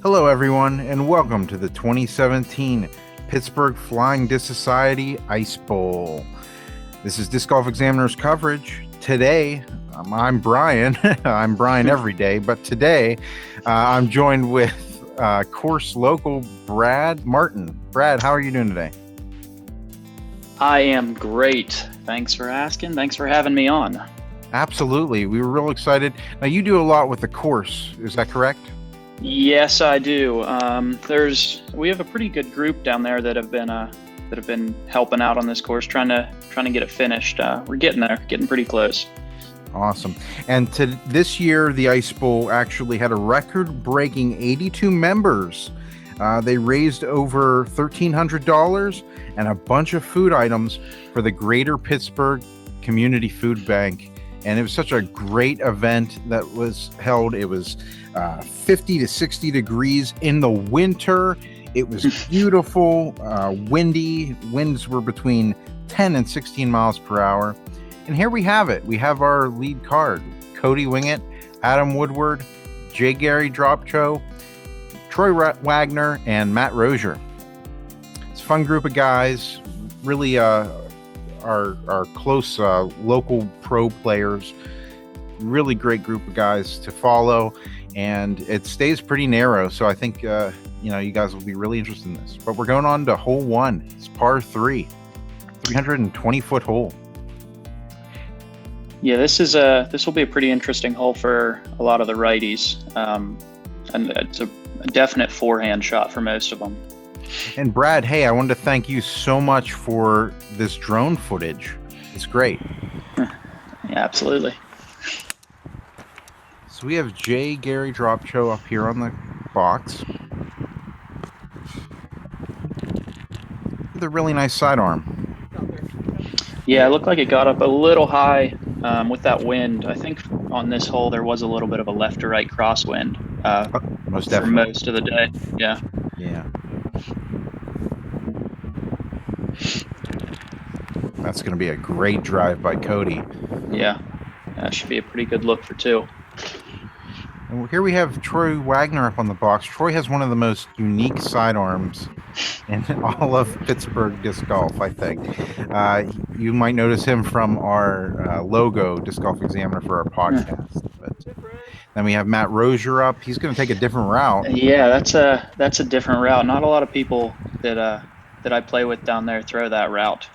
Hello, everyone, and welcome to the 2017 Pittsburgh Flying Disc Society Ice Bowl. This is Disc Golf Examiner's coverage. Today, I'm Brian. I'm Brian every day, but today I'm joined with course local Brad Martin. Brad, how are you doing today? I am great. Thanks for asking. Thanks for having me on. Absolutely. We were real excited. Now, you do a lot with the course. Is that correct? Yes, I do. We have a pretty good group down there that have been helping out on this course, trying to get it finished. We're getting there, getting pretty close. Awesome. And this year, the Ice Bowl actually had a record-breaking 82 members. They raised over $1,300 and a bunch of food items for the Greater Pittsburgh Community Food Bank. And it was such a great event that was held. It was 50 to 60 degrees in the winter. It was beautiful, windy. Winds were between 10 and 16 miles per hour. And here we have it. We have our lead card: Cody Winget, Adam Woodward, J. Gary Dropcho, Troy Wagner, and Matt Rosier. It's a fun group of guys, really our close local pro players. Really great group of guys to follow, and it stays pretty narrow, so I think you guys will be really interested in this. But we're going on to hole one. It's par 3, 320-foot hole. Yeah, this will be a pretty interesting hole for a lot of the righties, and it's a definite forehand shot for most of them. And Brad, hey, I wanted to thank you so much for this drone footage. It's great. Yeah, absolutely. So we have J. Gary Dropcho up here on the box with a really nice sidearm. Yeah, it looked like it got up a little high with that wind. I think on this hole there was a little bit of a left to right crosswind Most for definitely. most of the day. Yeah. Yeah. That's going to be a great drive by Cody. Yeah, that should be a pretty good look for two. And here we have Troy Wagner up on the box. Troy has one of the most unique sidearms in all of Pittsburgh disc golf, I think. You might notice him from our logo, Disc Golf Examiner, for our podcast. But then we have Matt Rosier up. He's going to take a different route. Yeah, that's a different route. Not a lot of people that I play with down there throw that route,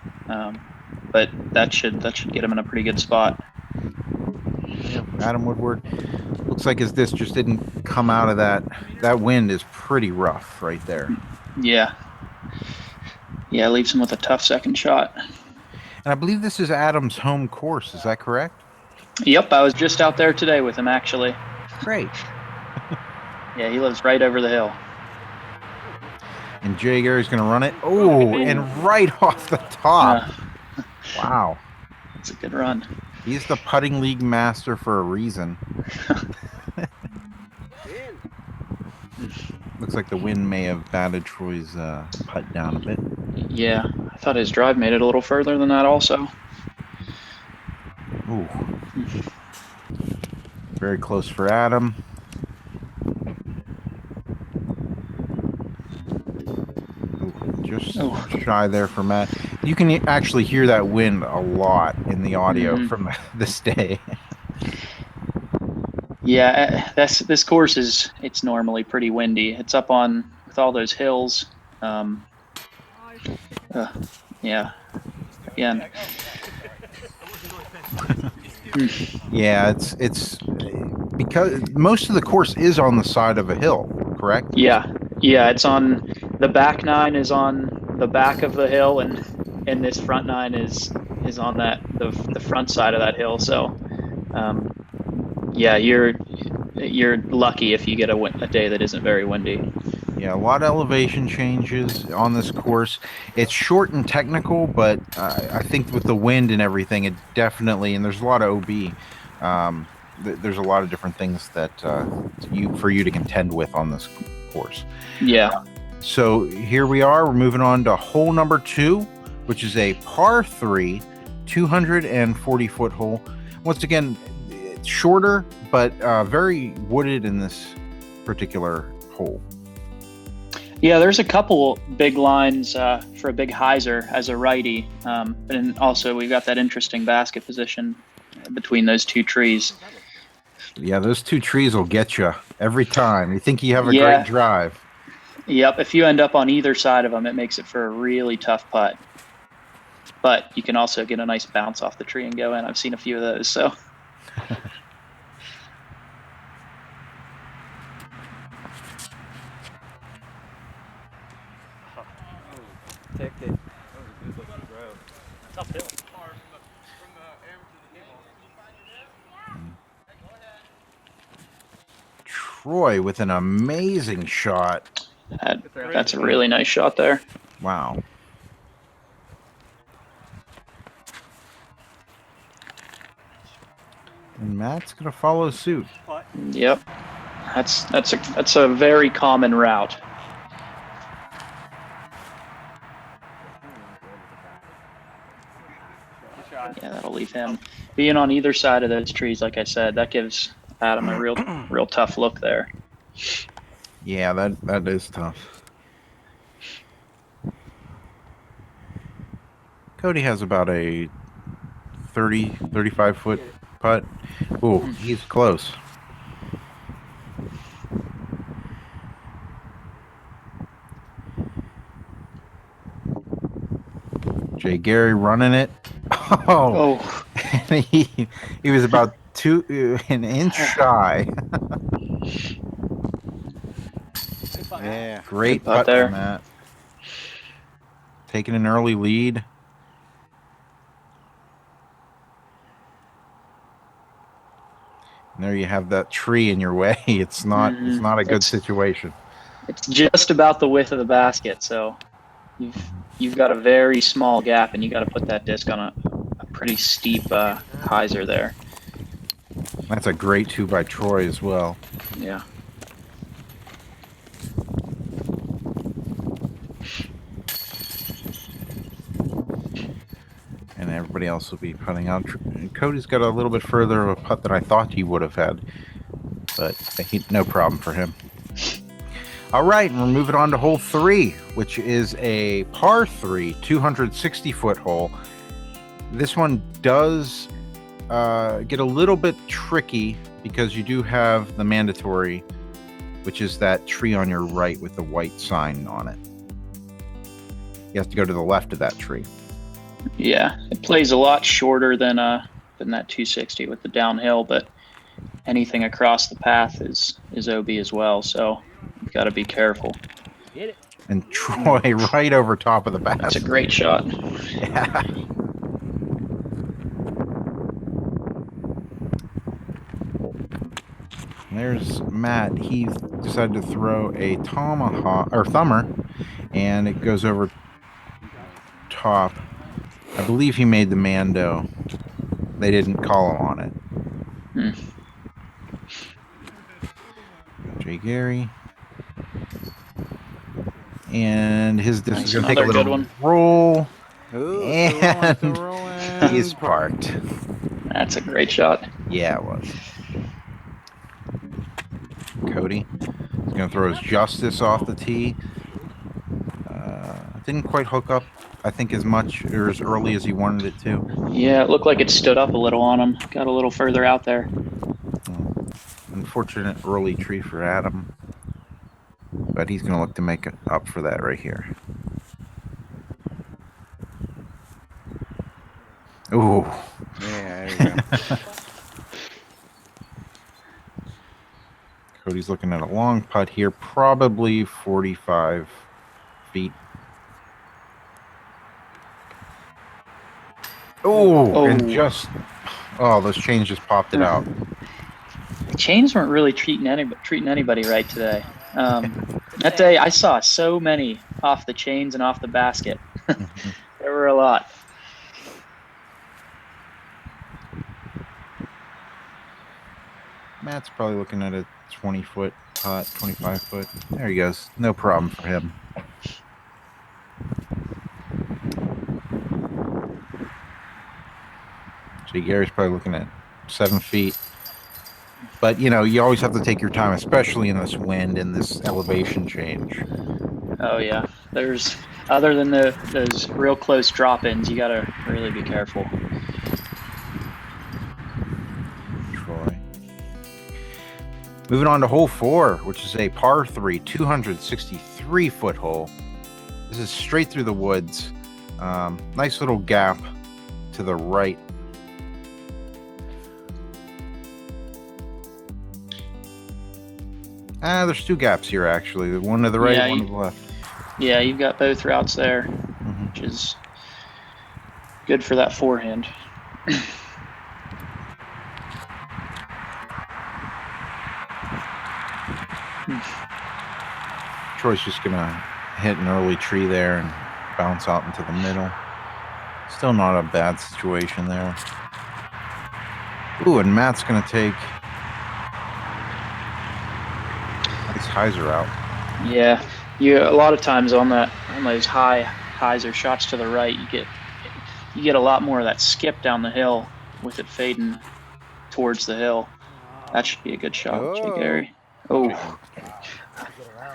but that should get him in a pretty good spot. Yeah, Adam Woodward. Looks like his disc just didn't come out of that. That wind is pretty rough right there. Yeah, leaves him with a tough second shot. And I believe this is Adam's home course. Is that correct? Yep, I was just out there today with him, actually. Great. Yeah, he lives right over the hill. And Jay Gary's going to run it. Oh, and right off the top. Wow. It's a good run. He's the putting league master for a reason. Looks like the wind may have batted Troy's putt down a bit. Yeah, I thought his drive made it a little further than that also. Ooh. Very close for Adam. Just shy there for Matt. You can actually hear that wind a lot in the audio from this day. Yeah, this course it's normally pretty windy. It's up on with all those hills. Yeah, again. Yeah, it's because most of the course is on the side of a hill, correct? Yeah, it's on the back nine is on the back of the hill, and this front nine is on the front side of that hill. So, yeah, you're lucky if you get a day that isn't very windy. Yeah, a lot of elevation changes on this course. It's short and technical, but I think with the wind and everything, it definitely, and there's a lot of OB. There's a lot of different things that for you to contend with on this course. Yeah. So here we are. We're moving on to hole number 2, which is a par 3, 240-foot hole. Once again, it's shorter, but very wooded in this particular hole. Yeah, there's a couple big lines for a big hyzer as a righty, and also we've got that interesting basket position between those two trees. Yeah, those two trees will get you every time. You think you have a Yeah. great drive. Yep, if you end up on either side of them, it makes it for a really tough putt. But you can also get a nice bounce off the tree and go in. I've seen a few of those, so. Ticked it. That was a good looking throw. Tough hill. Troy with an amazing shot. That's a really nice shot there. Wow. And Matt's gonna follow suit. Yep, that's a very common route. Yeah, that'll leave him. Being on either side of those trees, like I said, that gives Adam a real tough look there. Yeah, that is tough. Cody has about a 35 foot putt. Ooh, he's close. Jay Gary running it. Oh. he was about an inch shy. Yeah, great putt there, Matt. Taking an early lead. And there you have that tree in your way. It's not a good situation. It's just about the width of the basket, so you've got a very small gap, and you got to put that disc on a pretty steep hyzer there. That's a great 2 by Troy as well. Yeah. And everybody else will be putting out. Cody's got a little bit further of a putt than I thought he would have had, but no problem for him. All right, and we're moving on to hole 3, which is a par 3, 260-foot hole. This one does get a little bit tricky because you do have the mandatory, which is that tree on your right with the white sign on it. You have to go to the left of that tree. Yeah, it plays a lot shorter than that 260 with the downhill, but anything across the path is OB as well, so you've got to be careful. Hit it. And Troy right over top of the basket. That's a great shot. Yeah. There's Matt. He decided to throw a tomahawk or thumber, and it goes over top. I believe he made the Mando. They didn't call him on it. Jay Gary. And his disc is going to take a little roll. Ooh, And he's parked. That's a great shot. Yeah, it was. Cody is going to throw his Justice off the tee. Didn't quite hook up, I think, as much or as early as he wanted it to. Yeah, it looked like it stood up a little on him. Got a little further out there. Unfortunate early tree for Adam. But he's going to look to make it up for that right here. Ooh. Yeah, there you go. Cody's looking at a long putt here, probably 45 feet. Oh, and those chains just popped it out. The chains weren't really treating anybody right today. That day I saw so many off the chains and off the basket. There were a lot. Matt's probably looking at a 20-foot putt, 25 foot. There he goes. No problem for him. So Gary's probably looking at 7 feet. But, you know, you always have to take your time, especially in this wind and this elevation change. Oh yeah, there's other than those real close drop-ins, you gotta really be careful. Troy. Moving on to hole 4, which is a par 3, 263-foot hole. This is straight through the woods. Nice little gap to the right. There's 2 gaps here actually. One to the right, Yeah, one to the left. Yeah, you've got both routes there, Mhm. which is good for that forehand. Troy's just gonna hit an early tree there and bounce out into the middle. Still not a bad situation there. Ooh, and Matt's gonna take nice hyzer out. Yeah, a lot of times on those highs or shots to the right, you get a lot more of that skip down the hill with it fading towards the hill. That should be a good shot, Jay Gary. Oh,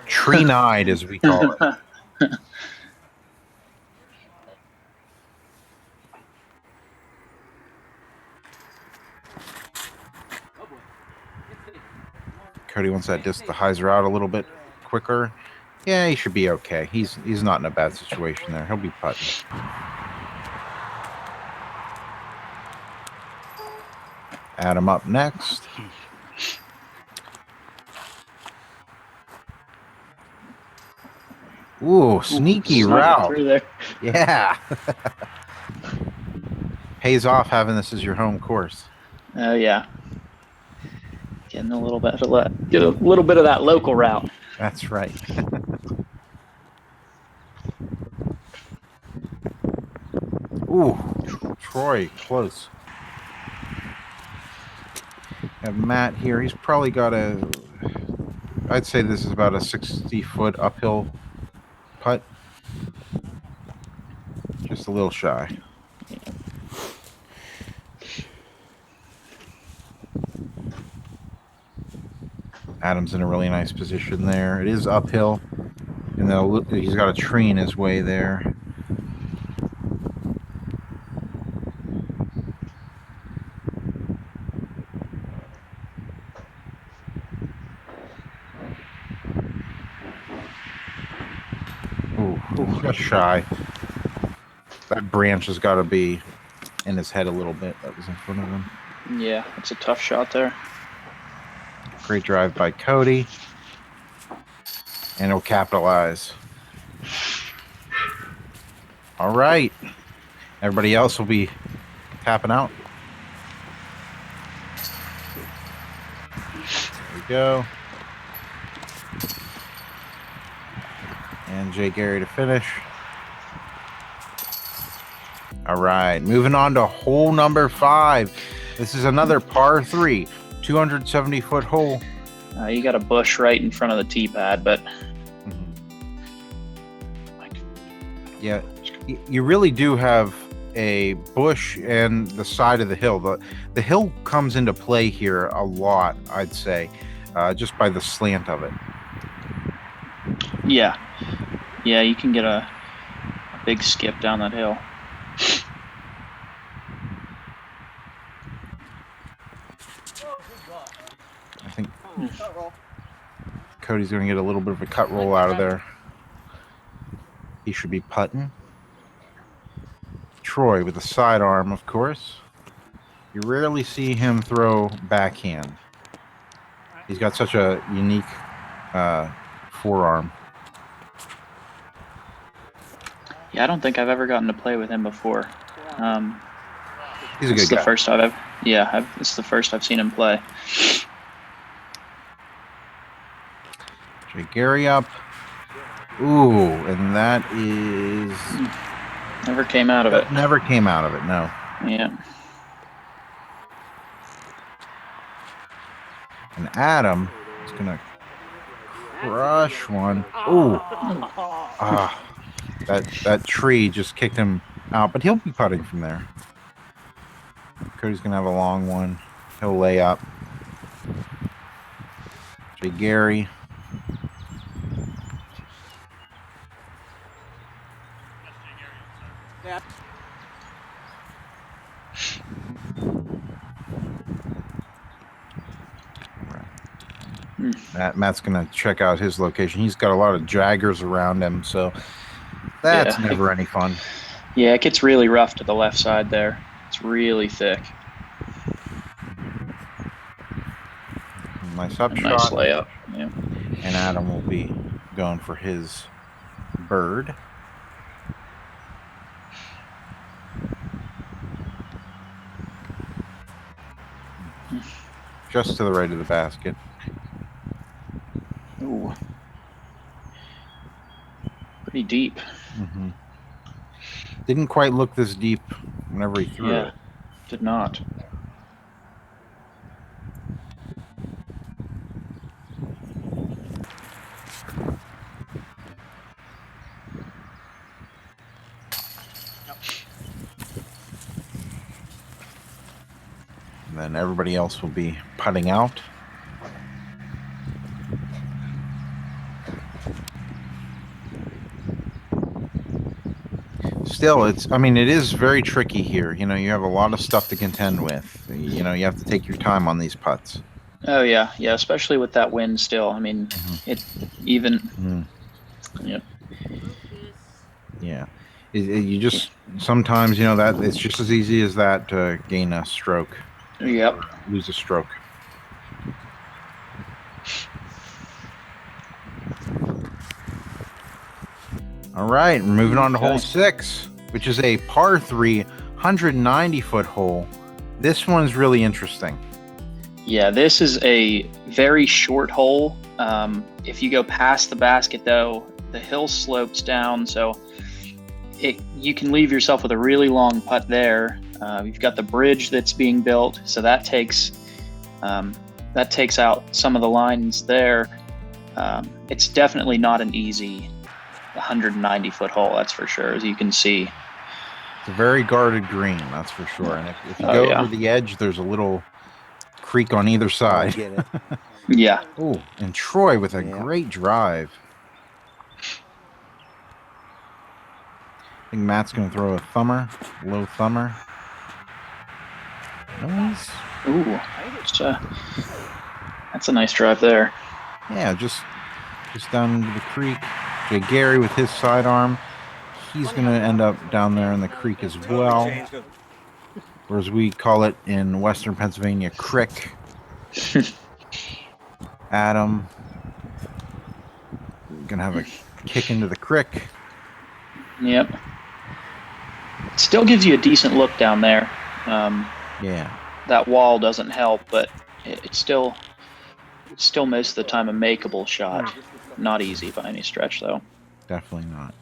Tree-eyed, as we call it. Cody wants that disc to hyzer out a little bit quicker. Yeah, he should be okay. He's not in a bad situation there. He'll be putting. Adam up next. Ooh, sneaky route. Through there. Yeah. Pays off having this as your home course. Oh yeah. Getting a little bit of that local route. That's right. Ooh, Troy, close. Have Matt here. He's probably got I'd say this is about a 60-foot uphill putt. Just a little shy. Adam's in a really nice position there. It is uphill, and he's got a tree in his way there. Ooh, just shy. That branch has got to be in his head a little bit. That was in front of him. Yeah, it's a tough shot there. Great drive by Cody. And he'll capitalize. All right. Everybody else will be tapping out. There we go. And Jay Gary to finish. All right. Moving on to hole number 5. This is another par 3. 270-foot hole. You got a bush right in front of the tee pad, but yeah, you really do have a bush and the side of the hill. The hill comes into play here a lot, I'd say, just by the slant of it. Yeah, you can get a big skip down that hill. I think Cody's going to get a little bit of a cut roll out of there. He should be putting. Troy with a sidearm, of course. You rarely see him throw backhand. He's got such a unique forearm. Yeah, I don't think I've ever gotten to play with him before. He's a good guy. It's the first I've seen him play. Jay Gary up. Ooh, and that is... Never came out of it. Never came out of it, no. Yeah. And Adam is going to crush one. Ooh. That tree just kicked him out, but he'll be putting from there. Cody's going to have a long one. He'll lay up. Jay Gary. Matt's gonna check out his location. He's got a lot of jaggers around him, so that's never any fun. Yeah, it gets really rough to the left side there. It's really thick. Nice up shot. Nice layup. Yeah. And Adam will be going for his bird. Just to the right of the basket. Ooh. Pretty deep. Mm-hmm. Didn't quite look this deep whenever he threw it. Did not. And then everybody else will be putting out. Still, it is very tricky here. You know, you have a lot of stuff to contend with. You know, you have to take your time on these putts. Oh, yeah. Yeah, especially with that wind still. I mean, it even... Yep. Yeah. You just... Sometimes, you know, that it's just as easy as that to gain a stroke. Yep. Lose a stroke. All right, we're moving on to hole 6, which is a par 3, 190-foot hole. This one's really interesting. Yeah, this is a very short hole. If you go past the basket, though, the hill slopes down, so you can leave yourself with a really long putt there. You've got the bridge that's being built, so that takes out some of the lines there. It's definitely not an easy 190-foot hole, that's for sure, as you can see. It's a very guarded green, that's for sure. And if you go over the edge, there's a little creek on either side. Get it. Yeah. Oh, and Troy with a great drive. I think Matt's going to throw a thumber, low thumber. Nice. Ooh, that's a nice drive there. Yeah, just down into the creek. Jay Gary with his sidearm. He's going to end up down there in the creek as well. Or as we call it in Western Pennsylvania, crick. Adam. Going to have a kick into the creek. Yep. It still gives you a decent look down there. Yeah. That wall doesn't help, but it's still most of the time a makeable shot. Not easy by any stretch, though. Definitely not.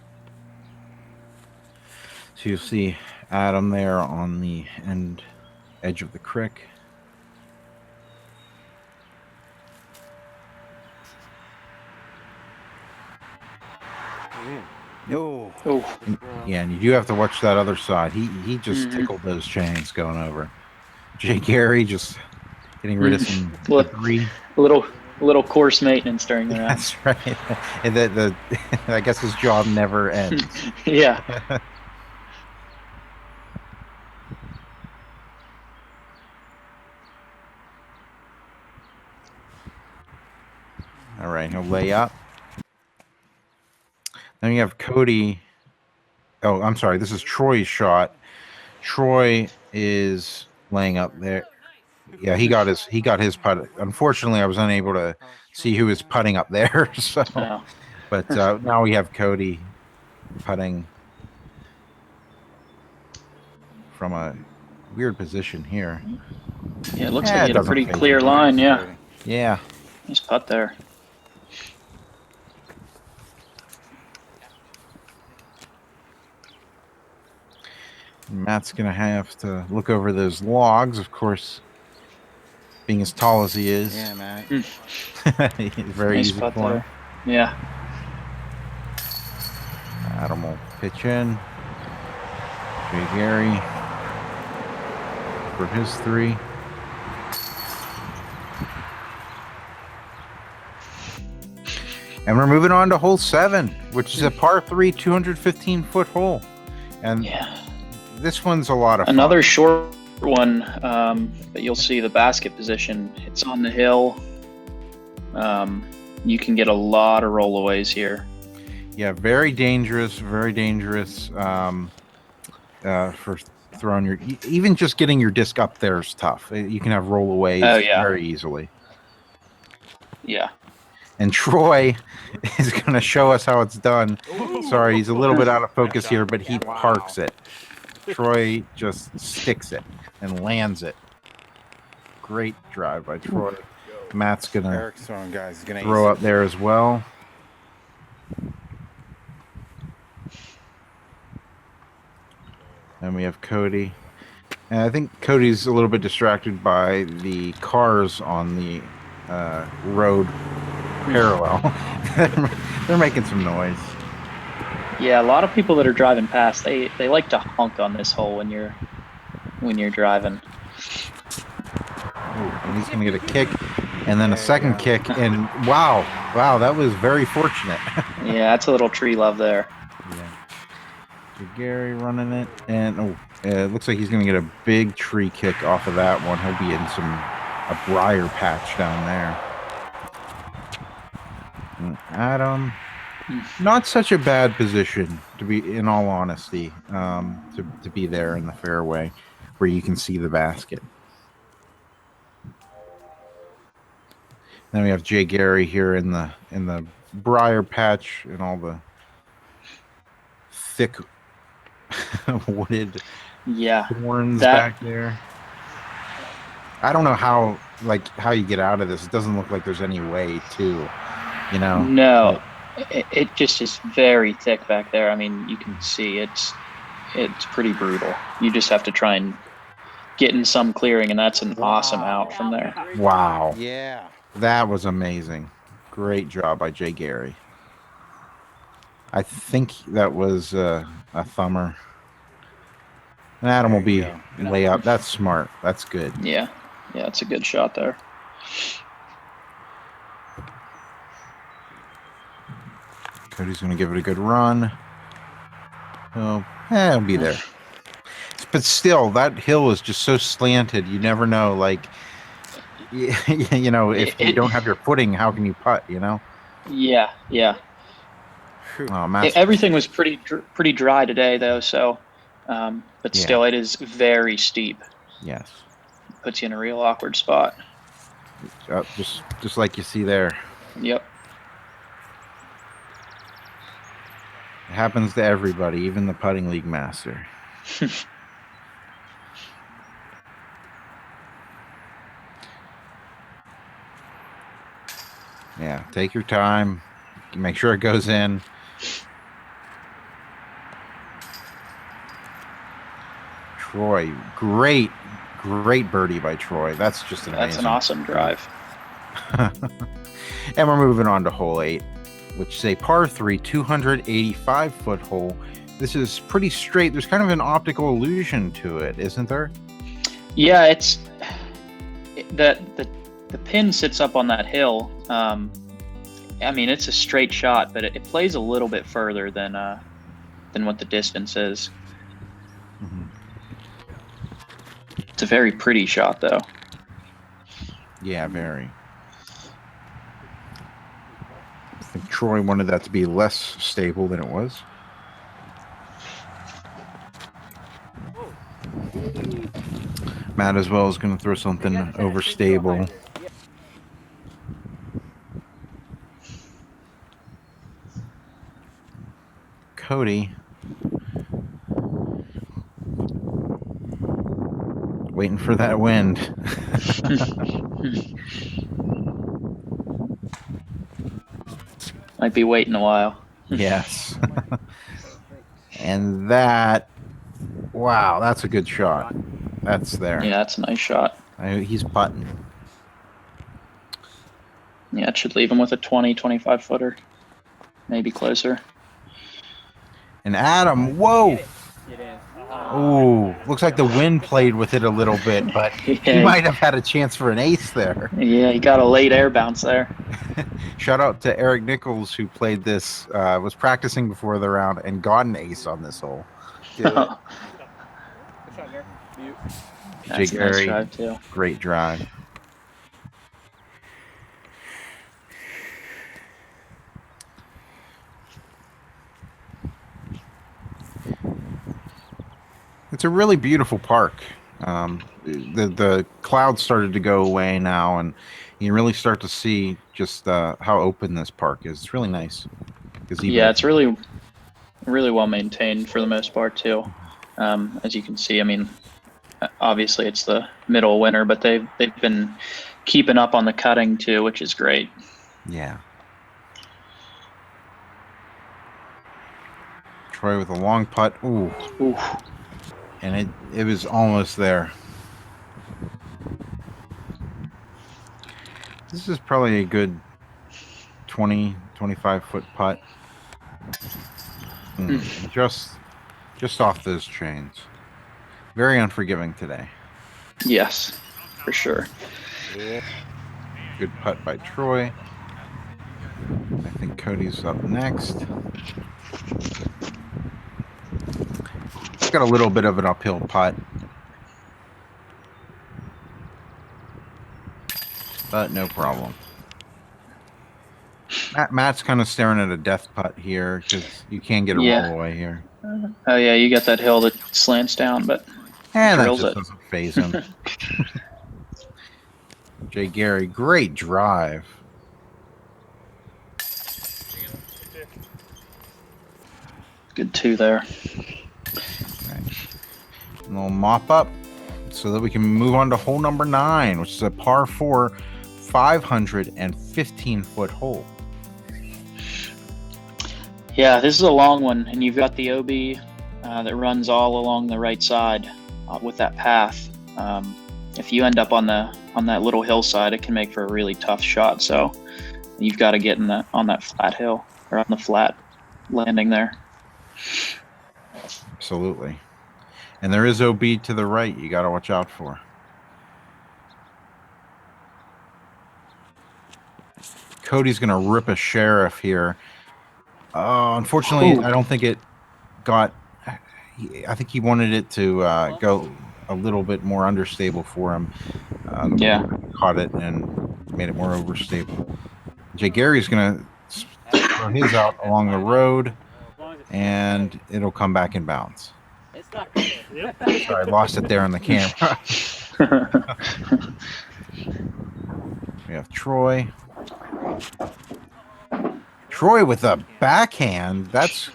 So you'll see Adam there on the edge of the creek. No. Oh. Yeah, and you do have to watch that other side. He just tickled those chains going over. Jay Gary just getting rid of some debris. A little course maintenance during the round. That's right. And I guess his job never ends. Yeah. All right, he'll lay up. Then you have Cody. Oh, I'm sorry. This is Troy's shot. Troy is laying up there. Yeah, he got his putt. Unfortunately, I was unable to see who was putting up there. So, but now we have Cody putting from a weird position here. Yeah, it looks like he had a pretty clear line. Yeah. Yeah. Nice putt there. Matt's going to have to look over those logs, of course, being as tall as he is. Yeah, Matt. Very nice easy putt for him. there. Yeah. Adam will pitch in. Jay Gary for his 3. And we're moving on to hole 7, which is a par 3, 215-foot hole. And Yeah. this one's a lot of fun. Another short one, but you'll see the basket position. It's on the hill. You can get a lot of rollaways here. Yeah, very dangerous, for throwing your, even just getting your disc up there is tough. You can have rollaways very easily. Yeah. And Troy is going to show us how it's done. Sorry, he's a little bit out of focus here, but he parks it. Troy just sticks it and lands it. Great drive by Troy. Matt's going to throw up there as well. And we have Cody. And I think Cody's a little bit distracted by the cars on the road parallel. They're making some noise. Yeah, a lot of people that are driving past, they like to honk on this hole when you're driving. Ooh, and he's gonna get a kick, and then a second kick, and wow, that was very fortunate. Yeah, that's a little tree love there. Yeah. So Gary running it, and it looks like he's gonna get a big tree kick off of that one. He'll be in a briar patch down there. And Adam, not such a bad position to be, in all honesty, to be there in the fairway where you can see the basket. Then we have Jay Gary here in the briar patch and all the thick wooded thorns back there. I don't know how you get out of this. It doesn't look like there's any way to, No, it just is very thick back there. I mean, you can see it's pretty brutal. You just have to try and get in some clearing, and that's an awesome out from there. Wow. Yeah. That was amazing. Great job by Jay Gary. I think that was a thumber. And Adam will be layup. That's smart. That's good. Yeah, it's a good shot there. Cody's going to give it a good run. Oh, it'll be there. But still, that hill is just so slanted. You never know, if you don't have your footing, how can you putt, Yeah. Oh, everything was pretty dry today, though, so, but still, it is very steep. Yes. Puts you in a real awkward spot. Just like you see there. Yep. It happens to everybody, even the putting league master. Yeah, take your time. Make sure it goes in. Troy, great birdie by Troy. That's just amazing. That's an awesome drive. And we're moving on to hole 8, which is a par 3, 285-foot hole. This is pretty straight. There's kind of an optical illusion to it, isn't there? Yeah, it's the pin sits up on that hill. I mean, it's a straight shot, but it plays a little bit further than what the distance is. Mm-hmm. It's a very pretty shot, though. Yeah, very. I think Troy wanted that to be less stable than it was. Matt as well is going to throw something overstable. Cody waiting for that wind. Might be waiting a while. Yes. And that, wow, that's a good shot. That's there. Yeah, that's a nice shot. He's putting. Yeah, it should leave him with a 25 footer. Maybe closer. And Adam, whoa! Ooh, looks like the wind played with it a little bit, but he might have had a chance for an ace there. Yeah, he got a late air bounce there. Shout out to Eric Nichols, who played this, was practicing before the round and got an ace on this hole. Do it. Good shot, Gary. You. That's a nice drive too. Great drive. It's a really beautiful park. The clouds started to go away now, and you really start to see just how open this park is. It's really nice. Yeah, it's really well maintained for the most part too. As you can see, I mean, obviously it's the middle of winter, but they've been keeping up on the cutting too, which is great. Yeah. Troy with a long putt. Ooh. Oof. And it was almost there. This is probably a good 20, 25-foot putt. Just off those chains. Very unforgiving today. Yes, for sure. Yeah. Good putt by Troy. I think Cody's up next. He's got a little bit of an uphill putt. But no problem. Matt's kind of staring at a death putt here because you can't get a roll away here. Oh yeah, you got that hill that slants down, but and that drills just it. Doesn't phase him. Jay Gary, great drive. Good two there. Right. And we'll mop up so that we can move on to hole number 9, which is a par 4, 515-foot hole. Yeah, this is a long one, and you've got the OB that runs all along the right side with that path. If you end up on that little hillside, it can make for a really tough shot. So you've got to get on that flat hill or on the flat landing there. Absolutely. And there is OB to the right you got to watch out for. Cody's going to rip a sheriff here. Unfortunately, I don't think it got... I think he wanted it to go a little bit more understable for him. Yeah. Caught it and made it more overstable. Jay Gary's going to throw his out along the road, and it'll come back and bounce. Sorry, I lost it there on the camera. We have Troy. Troy with a backhand. That's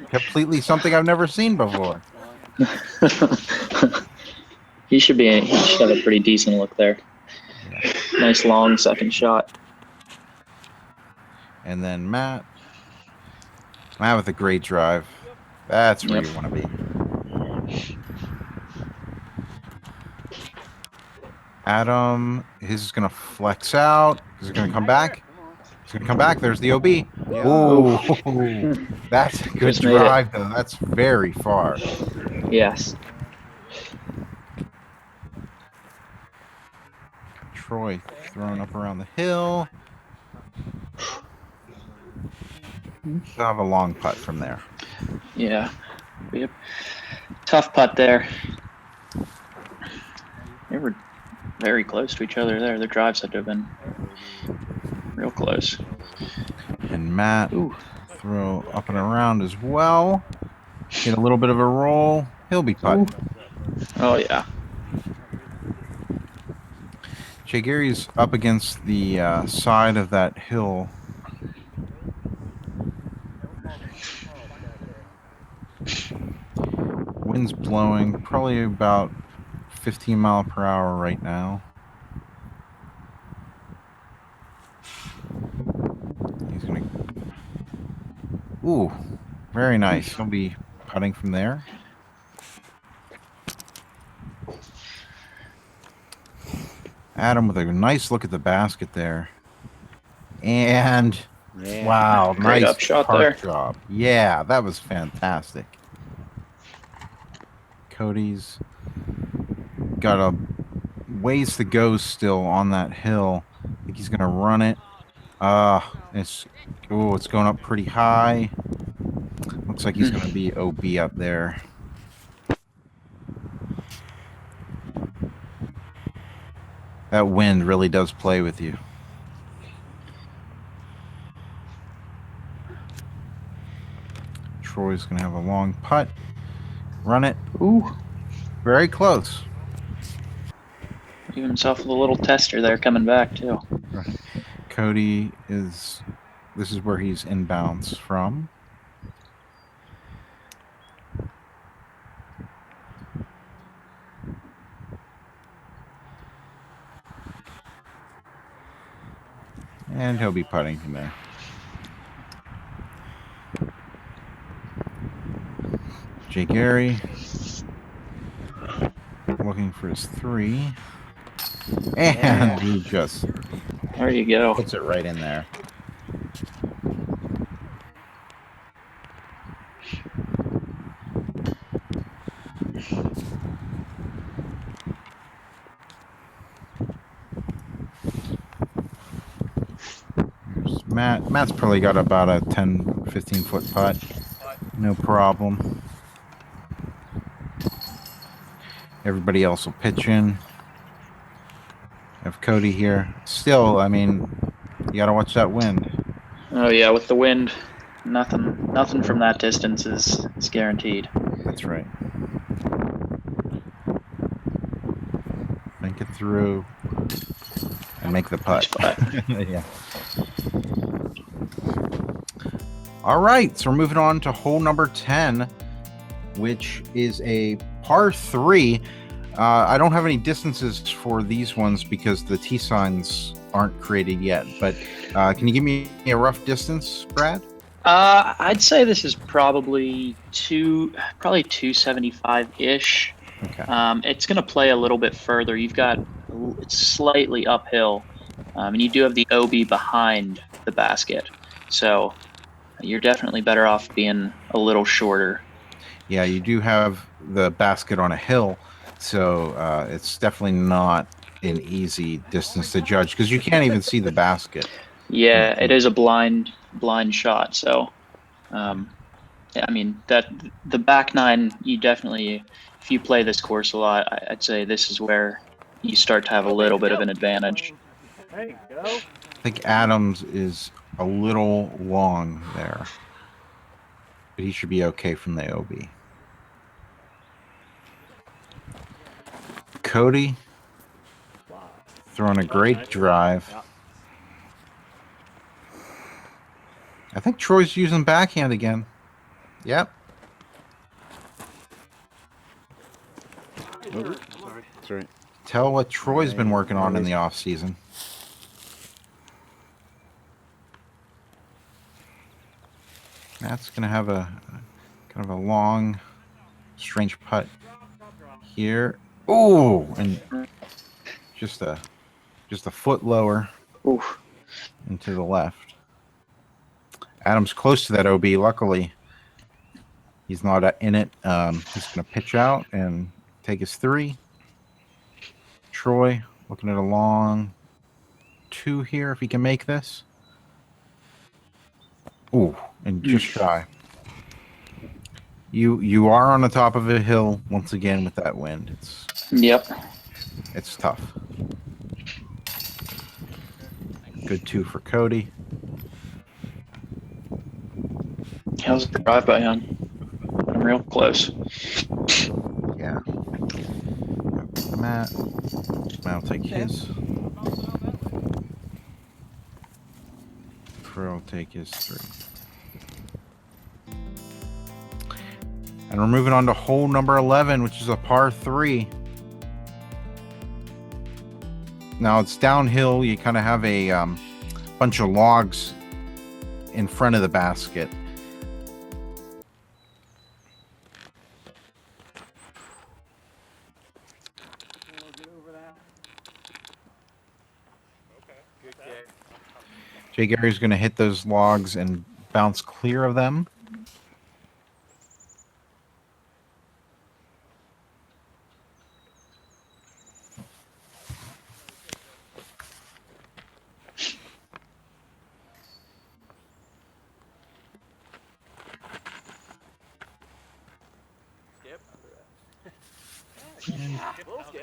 completely something I've never seen before. He should have a pretty decent look there. Yeah. Nice long second shot. And then Matt with a great drive. That's where you want to be. Adam, his is going to flex out. Is it going to come back? It's going to come back. There's the OB. Yeah. Ooh, that's a good drive, though. That's very far. Yes. Troy throwing up around the hill. Still have a long putt from there. Yeah. Yep. Tough putt there. They were very close to each other there. Their drives had to have been real close. And Matt throw up and around as well. Get a little bit of a roll. He'll be putting. Oh, yeah. Jay Gary's up against the side of that hill. Wind's blowing probably about 15 mile per hour right now. He's gonna... Ooh, very nice. He'll be putting from there. Adam with a nice look at the basket there. And wow, great nice upshot there. Job. Yeah, that was fantastic. Cody's got a ways to go still on that hill. I think he's gonna run it. It's going up pretty high. Looks like he's gonna be OB up there. That wind really does play with you. Troy's going to have a long putt. Run it. Ooh, Very close. give himself a little tester there coming back too. Cody is, this is where he's inbounds from. And he'll be putting from there. Jay Gary looking for his 3. And he just There you go. puts it right in there. There's Matt. Matt's probably got about a 10, 15 foot putt. No problem. Everybody else will pitch in. Have Cody here. Still, I mean, you gotta watch that wind. Oh yeah, with the wind, nothing from that distance is guaranteed. That's right. Make it through and make the putt. Yeah. All right, so we're moving on to hole number 10, which is a par 3. I don't have any distances for these ones because the T signs aren't created yet. But can you give me a rough distance, Brad? I'd say this is probably 275 ish. Okay. It's going to play a little bit further. It's slightly uphill, and you do have the OB behind the basket, so you're definitely better off being a little shorter. Yeah, you do have the basket on a hill, so it's definitely not an easy distance to judge because you can't even see the basket. Yeah, it is a blind shot. So, yeah, I mean that the back nine, you definitely, if you play this course a lot, I'd say this is where you start to have a little bit of an advantage. There you go. I think Adams is a little long there, but he should be okay from the OB. Cody throwing a great drive. I think Troy's using backhand again. Yep. Sorry. That's right. Tell what Troy's been working on in the off season. Matt's gonna have a kind of a long, strange putt here. Oh, and just a foot lower Oof. and to the left. Adam's close to that OB. Luckily, he's not in it. He's going to pitch out and take his 3. Troy looking at a long 2 here if he can make this. Ooh, and just shy. You are on the top of a hill once again with that wind. It's tough. Good 2 for Cody. How's the drive by on? I'm real close. Yeah. Matt will take his. Troy will take his 3. And we're moving on to hole number 11, which is a par 3. Now it's downhill. You kind of have a bunch of logs in front of the basket. Jay Gary's going to hit those logs and bounce clear of them.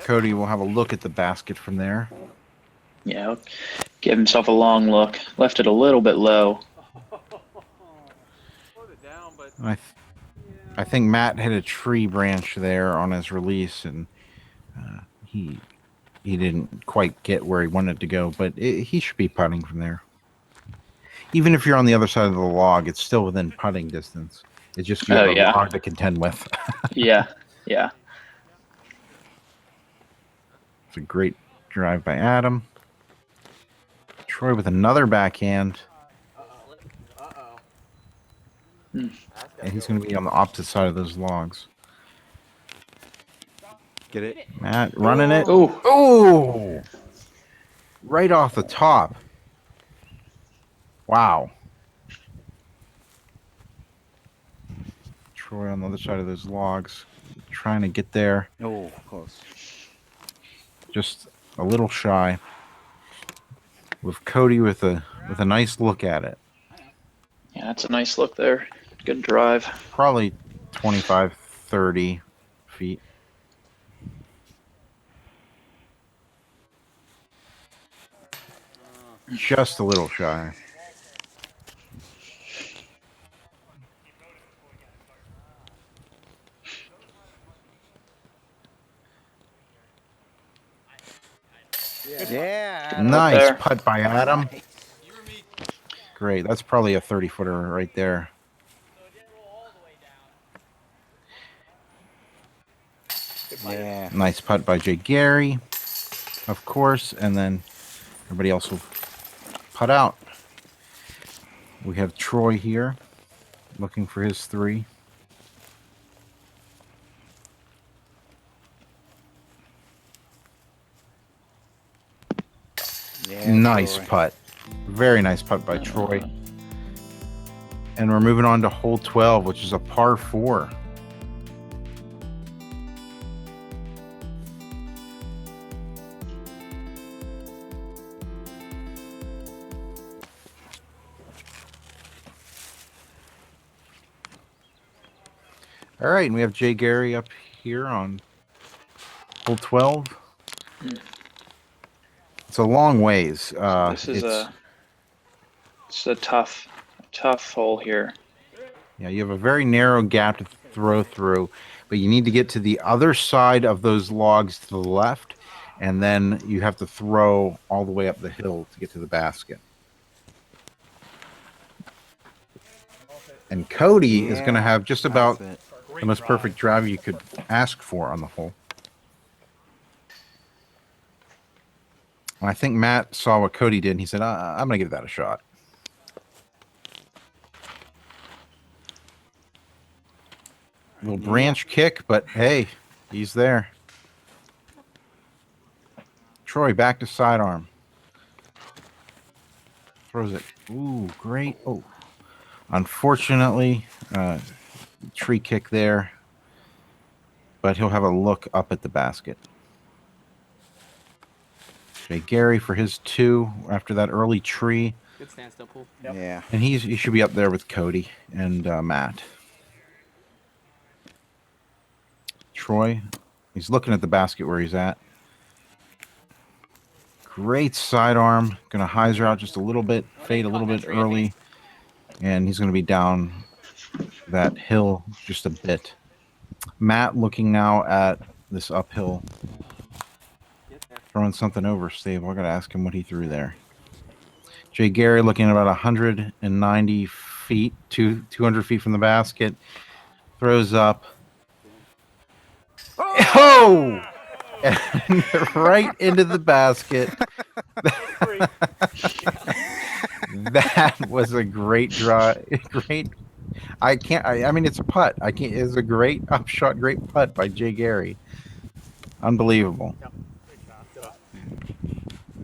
Cody will have a look at the basket from there. Yeah, he'll give himself a long look. Left it a little bit low. I think Matt hit a tree branch there on his release, and he didn't quite get where he wanted to go, but he should be putting from there. Even if you're on the other side of the log, it's still within putting distance. It's just you have a log to contend with. Yeah, yeah. It's a great drive by Adam. Troy with another backhand. And he's going to be on the opposite side of those logs. Get it? Matt running it. Oh, Oh! Right off the top. Wow. Troy on the other side of those logs, trying to get there. Oh, close. Just a little shy. With Cody with a nice look at it. yeah, that's a nice look there. Good drive. Probably 25, 30 feet. Just a little shy. Yeah. Nice there. putt by Adam. Great. That's probably a 30-footer right there. Yeah. Nice putt by Jay Gary, of course, and then everybody else will putt out. We have Troy here looking for his 3. Yeah. Nice Troy. putt. Very nice putt by Troy. And we're moving on to hole 12, which is a par 4. All right, and we have Jay Gary up here on hole 12. It's a long ways. This is it's a tough hole here. Yeah, you have a very narrow gap to throw through, but you need to get to the other side of those logs to the left, and then you have to throw all the way up the hill to get to the basket. And Cody is going to have just about the most perfect drive you could ask for on the hole. And I think Matt saw what Cody did, and he said, I'm going to give that a shot. Little branch kick, but hey, he's there. Troy back to sidearm. Throws it. Ooh, great. Oh, unfortunately, tree kick there. But he'll have a look up at the basket. Jay Gary for his 2 after that early tree. Good standstill pool. Yeah. And he should be up there with Cody and Matt. Troy, he's looking at the basket where he's at. Great sidearm. Going to hyzer out just a little bit, fade a little bit early. And he's going to be down that hill just a bit. Matt looking now at this uphill. Throwing something over stable. I got to ask him what he threw there. Jay Gary looking at about 190 feet, 200 feet from the basket. Throws up. Oh! And right into the basket. That was a great draw. Great. I mean, it's a putt. It's a great upshot, great putt by Jay Gary. Unbelievable.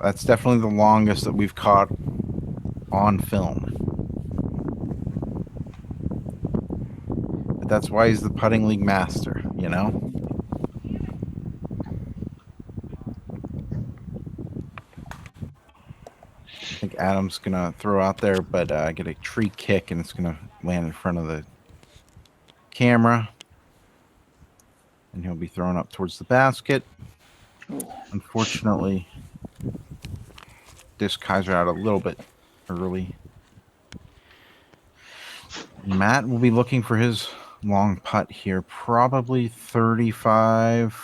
That's definitely the longest that we've caught on film. But that's why he's the putting league master, you know? I think Adam's going to throw out there, but get a tree kick, and it's going to land in front of the camera. And he'll be thrown up towards the basket. Unfortunately, Disc Kaiser out a little bit early. Matt will be looking for his long putt here, probably 35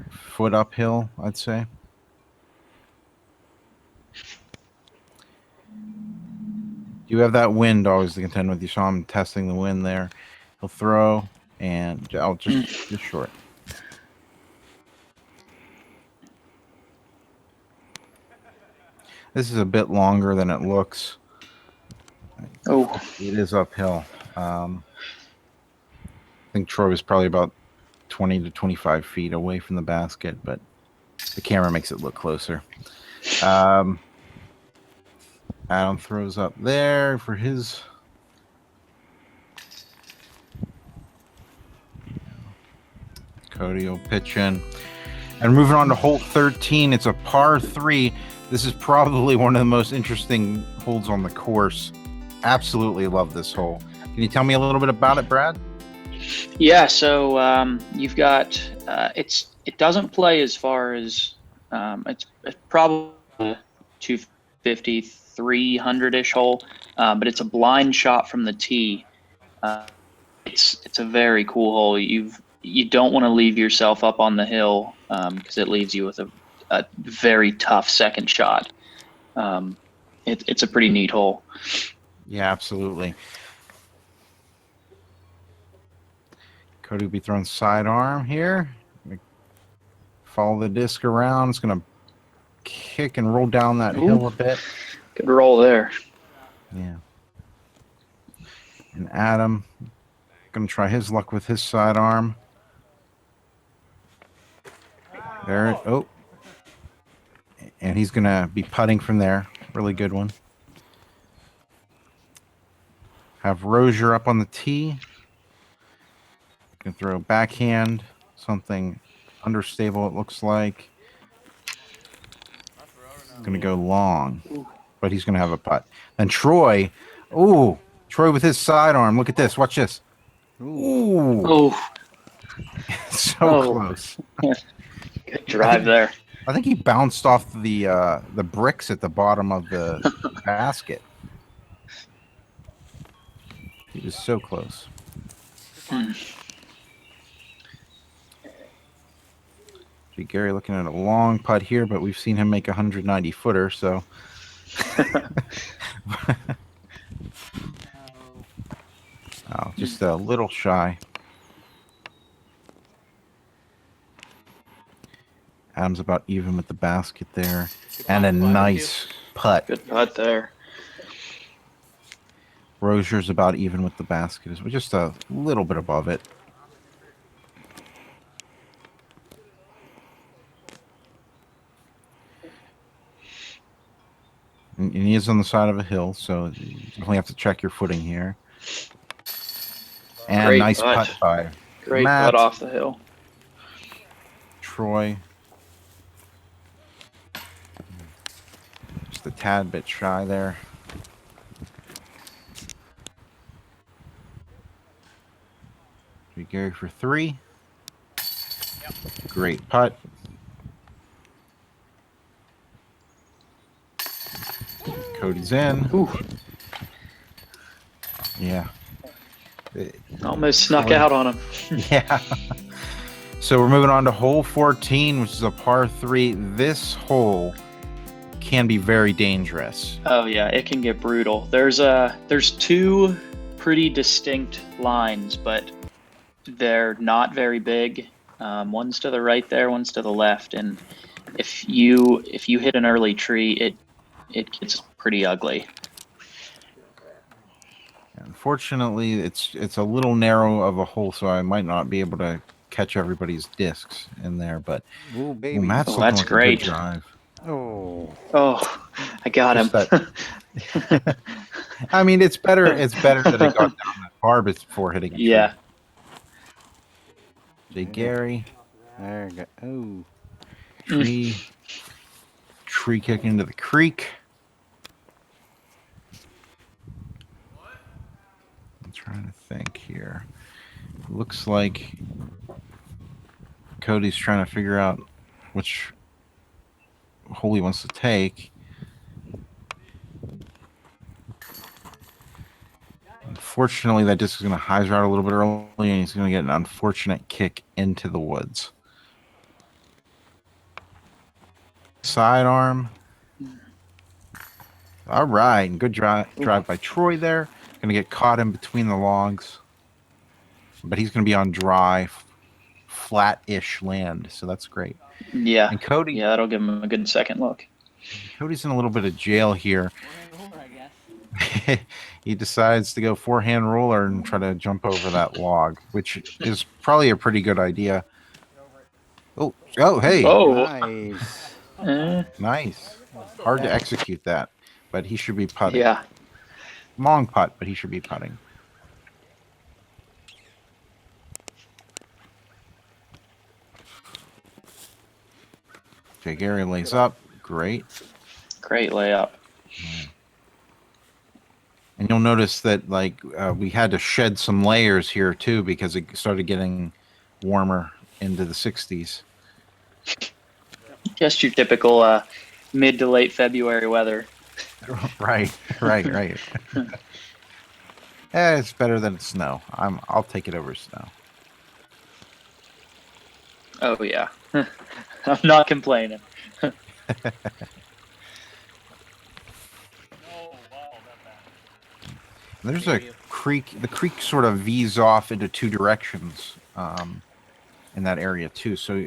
foot uphill, I'd say. You have that wind always to contend with. You saw him testing the wind there. He'll throw, and I'll just short. This is a bit longer than it looks. Oh, It is uphill. I think Troy was probably about 20 to 25 feet away from the basket, but the camera makes it look closer. Adam throws up there for his. Cody will pitch in. And moving on to hole 13, it's a par 3. This is probably one of the most interesting holes on the course. Absolutely love this hole. Can you tell me a little bit about it, Brad? yeah. So you've got it doesn't play as far as it's probably a 250, 300-ish hole, but it's a blind shot from the tee. It's a very cool hole. You don't want to leave yourself up on the hill because it leaves you with a very tough second shot. It's a pretty neat hole. Yeah, absolutely. Cody will be throwing sidearm here. Follow the disc around. It's going to kick and roll down that hill a bit. Good roll there. Yeah. And Adam going to try his luck with his sidearm. There. Oh. And he's going to be putting from there. Really good one. Have Rosier up on the tee. Can throw a backhand, something understable it looks like. Going to go long, but he's going to have a putt. Then Troy, Troy with his sidearm. Look at this. Watch this. Ooh. Oh, So close. good drive there. I think he bounced off the bricks at the bottom of the basket. He was so close. Gary looking at a long putt here, but we've seen him make a 190 footer, so. Oh, just a little shy. Adam's about even with the basket there. And a nice putt. Good putt there. Rosier's about even with the basket. It's just a little bit above it. And he is on the side of a hill, so you definitely have to check your footing here. And Great nice putt. putt by Great Matt. putt off the hill. Troy. Just a tad bit shy there. Gary for 3. Yep. Great putt. Cody's in. Ooh, Yeah. almost snuck out on him. Yeah. So we're moving on to hole 14, which is a par 3. This hole can be very dangerous. Oh yeah, it can get brutal. There's two pretty distinct lines, but they're not very big. One's to the right there, one's to the left, and if you hit an early tree, it gets pretty ugly. Unfortunately, it's a little narrow of a hole, so I might not be able to catch everybody's discs in there. But Ooh, baby. Matt's looking that's like a good great. drive. Oh. Oh, I got him. Just I mean, it's better. It's better that it got down that far before hitting. Yeah. Jay Gary. There you go. Oh. Tree kick into the creek. I'm trying to think here. Looks like Cody's trying to figure out which hole he wants to take. Unfortunately, that disc is going to hyzer out a little bit early, and he's going to get an unfortunate kick into the woods. Sidearm. All right, good drive by Troy there. Going to get caught in between the logs, but he's going to be on dry, flat-ish land, so that's great. Yeah. And Cody, Yeah, that'll give him a good second look. Cody's in a little bit of jail here. He decides to go forehand roller and try to jump over that log, which is probably a pretty good idea. Oh, hey. Oh. Nice. Nice. Hard to execute that, but he should be putting. Yeah. Long putt, but he should be putting. Jay Gary lays up. Great. Great layup. And you'll notice that we had to shed some layers here too because it started getting warmer into the 60s. Just your typical mid to late February weather. Right. It's better than snow. I'll take it over snow. Oh yeah. I'm not complaining. There's a creek. The creek sort of V's off into two directions in that area too. So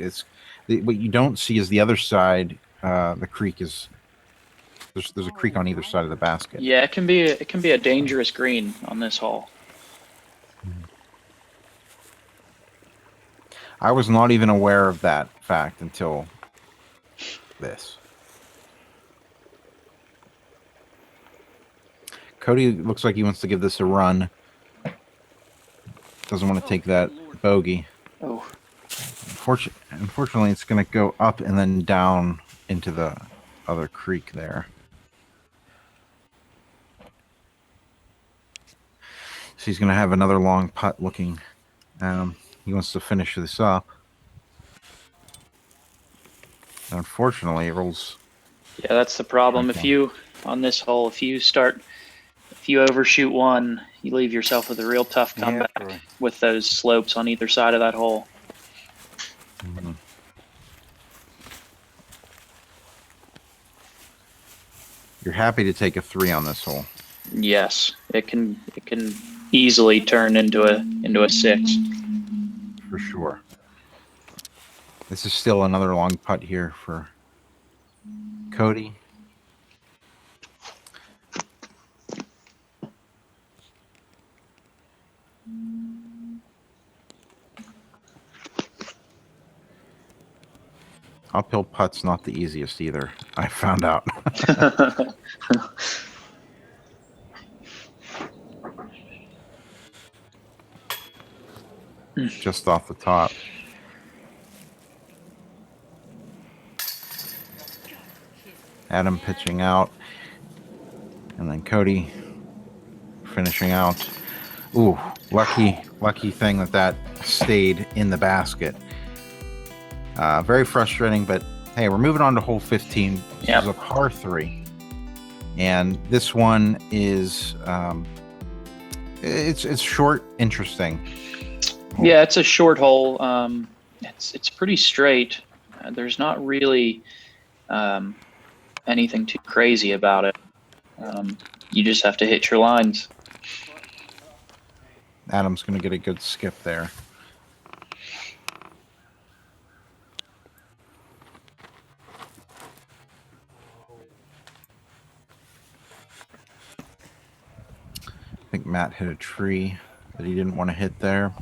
what you don't see is the other side. The creek is there's a creek on either side of the basket. Yeah, it can be a dangerous green on this hole. I was not even aware of that fact until this. Cody looks like he wants to give this a run. Doesn't want to take that bogey. Oh. Unfortunately, it's going to go up and then down into the other creek there. So he's going to have another long putt looking. He wants to finish this up. And unfortunately, it rolls. Yeah, that's the problem. If you overshoot one, you leave yourself with a real tough comeback with those slopes on either side of that hole. Mm-hmm. You're happy to take a 3 on this hole. Yes, it can easily turn into a 6. For sure. This is still another long putt here for Cody. Uphill putt's not the easiest either, I found out. Just off the top. Adam pitching out. And then Cody finishing out. Ooh, lucky thing that stayed in the basket. Very frustrating, but hey, we're moving on to hole 15. This is a par 3. And this one is it's short, interesting. Yeah, it's a short hole. It's pretty straight. There's not really anything too crazy about it. You just have to hit your lines. Adam's going to get a good skip there. I think Matt hit a tree that he didn't want to hit there.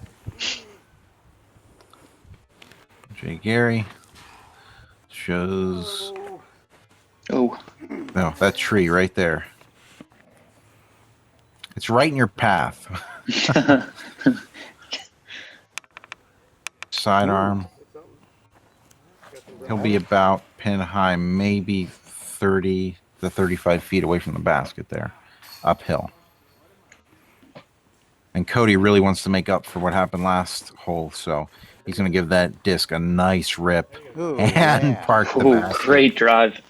Jay Gary shows. Oh. No, that tree right there. It's right in your path. Sidearm. He'll be about pin high, maybe 30 to 35 feet away from the basket there, uphill. And Cody really wants to make up for what happened last hole, so He's going to give that disc a nice rip Ooh, and yeah. park the Ooh, basket. great drive.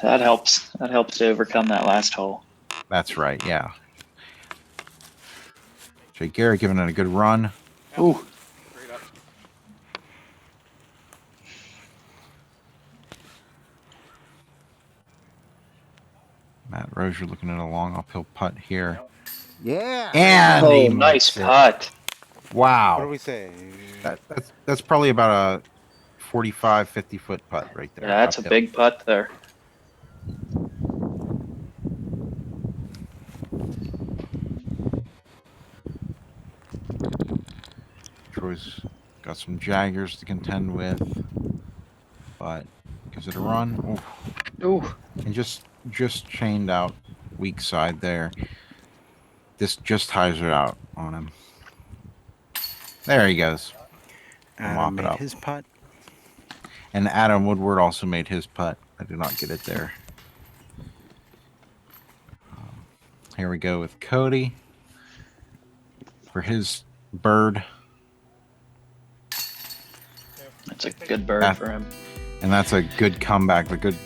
That helps. That helps to overcome that last hole. That's right, yeah. Jay Garrett giving it a good run. Ooh. Matt Rosier looking at a long uphill putt here. Yeah. And he Oh, nice makes it. putt. What do Wow. we say? That's probably about a 45, 50-foot putt right there. Yeah, that's a uphill. big putt there. Troy's got some Jaggers to contend with, but gives it a run. Ooh. Ooh. And just chained out weak side there. This just ties it out on him. There he goes. Adam mop it made up. his putt. And Adam Woodward also made his putt. I did not get it there. Here we go with Cody for his bird. That's a good bird That- for him. And that's a good comeback, a good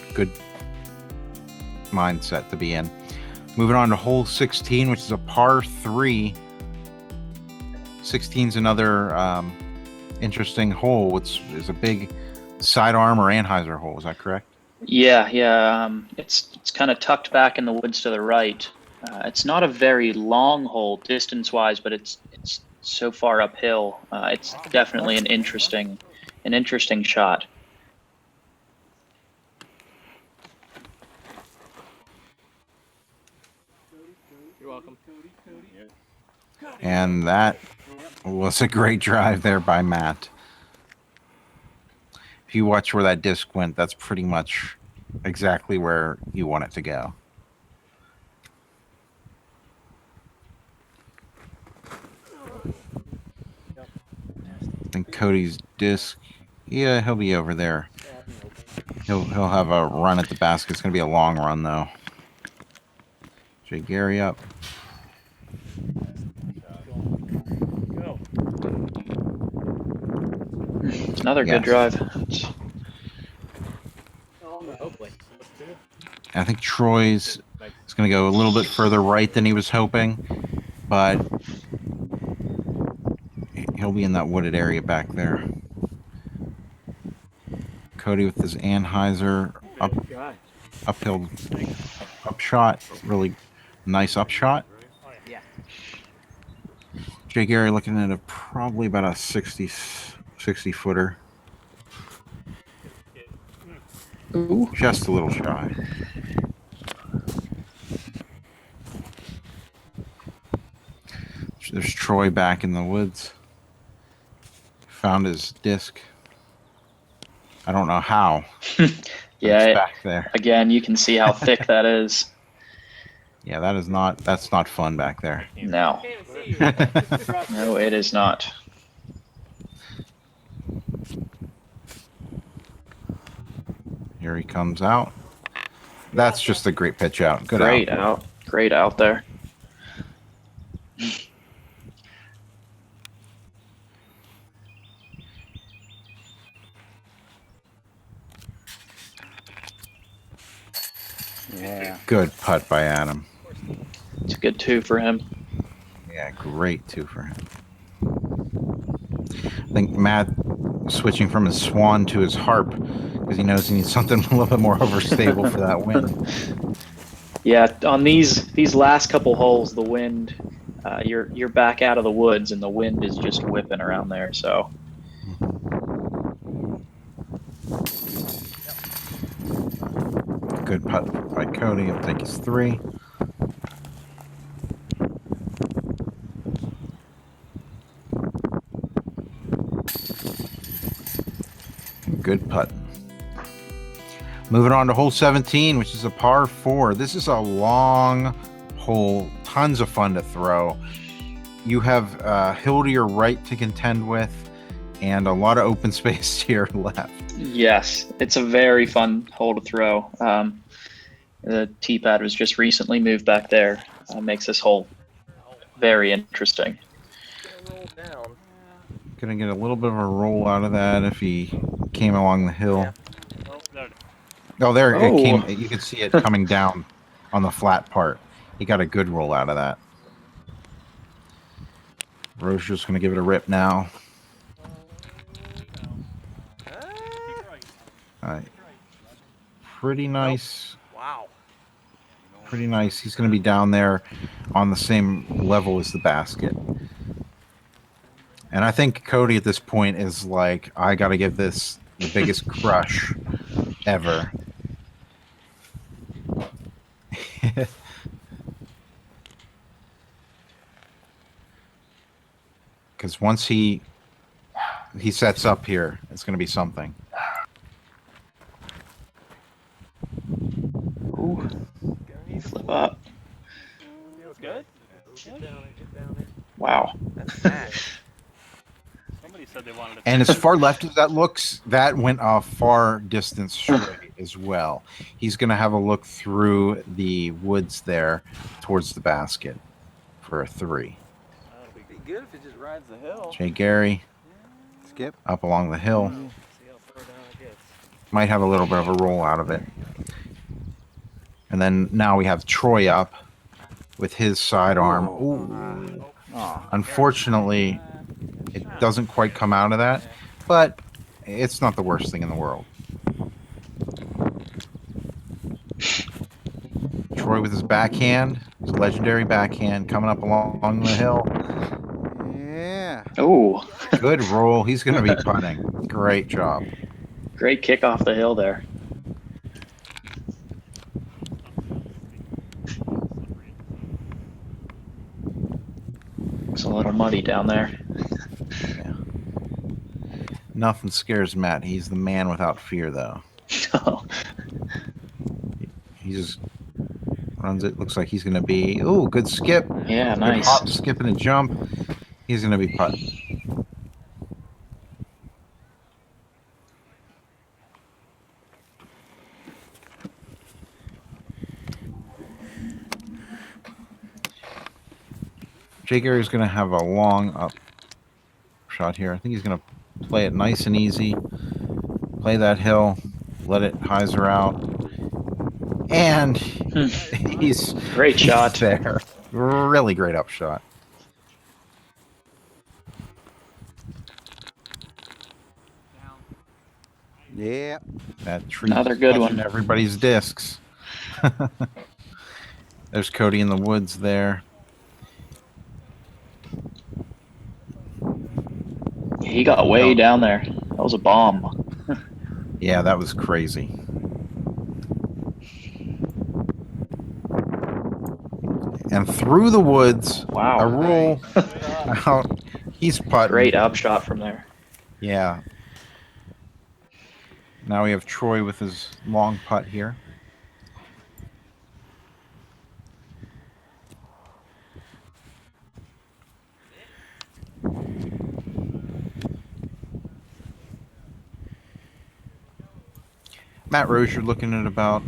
mindset to be in. Moving on to hole 16, which is a par 3. 16's another interesting hole. It's a big sidearm or Anheuser hole. Is that correct? Yeah. It's kind of tucked back in the woods to the right. It's not a very long hole distance-wise, but it's so far uphill. It's definitely an interesting shot. You're welcome. And that was a great drive there by Matt. If you watch where that disc went, that's pretty much exactly where you want it to go. I think Cody's disc, yeah, he'll be over there. He'll have a run at the basket. It's going to be a long run, though. Jay Gary up. Go. Another Yes. good drive. Hopefully. I think Troy's is going to go a little bit further right than he was hoping, but he'll be in that wooded area back there. Cody with his Anheuser uphill upshot, really nice upshot. Yeah. Jay Gary looking at probably about a 60 footer, Ooh. just a little shy. There's Troy back in the woods. Found his disc. I don't know how. but Yeah. it's back there. Again, you can see how thick that is. Yeah, that's not fun back there. No. No, it is not. Here he comes out. That's just a great pitch out. Good Great out. out. Great out there. Yeah. Good putt by Adam. It's a good 2 for him. Yeah, great too for him. I think Matt switching from his swan to his harp because he knows he needs something a little bit more overstable for that win. Yeah, on these last couple holes, the wind, you're back out of the woods, and the wind is just whipping around there. So Good putt by Cody. He'll take his 3. Good putt. Moving on to hole 17, which is a par 4. This is a long hole, tons of fun to throw. You have hill to your right to contend with, and a lot of open space to your left. yes, it's a very fun hole to throw. The tee pad was just recently moved back there. Makes this hole very interesting. Roll down. Gonna get a little bit of a roll out of that if he came along the hill. Yeah. Oh, there. Oh, there it Oh. came. You could see it coming down on the flat part. He got a good roll out of that. Rosier's gonna give it a rip now. All right. Pretty nice. Wow. Pretty nice. He's going to be down there on the same level as the basket. And I think Cody at this point is like, I got to give this the biggest crush ever. Because once he sets up here, it's going to be something. Ooh. Flip up. Feels good. Get down there. Wow. That's nice. Somebody said they wanted to. And as far left as that looks, that went a far distance straight as well. He's going to have a look through the woods there towards the basket for a 3. That'll be good if it just rides the hill. Jay Gary Skip. up along the hill. See how far down it gets. Might have a little bit of a roll out of it. And then now we have Troy up with his sidearm. Ooh. Unfortunately, it doesn't quite come out of that, but it's not the worst thing in the world. Troy with his backhand, his legendary backhand, coming up along the hill. Yeah. Oh, Good roll. He's going to be putting. Great job. great kick off the hill there. It's a little muddy down there. Yeah. Nothing scares Matt. He's the man without fear, though. He just runs it. Looks like he's going to be... Oh, good skip. Yeah, Good nice. hop, skip, and a jump. He's going to be putting. Jay Gary's going to have a long up shot here. I think he's going to play it nice and easy. Play that hill. Let it hyzer out. And he's Great shot. there. Really great up shot. Yeah. That tree Another good touching one. everybody's discs. There's Cody in the woods there. He got way down there. That was a bomb. Yeah, that was crazy. And through the woods, Wow. a roll out. He's putting. Great up shot from there. Yeah. Now we have Troy with his long putt here. Matt Rosier looking at about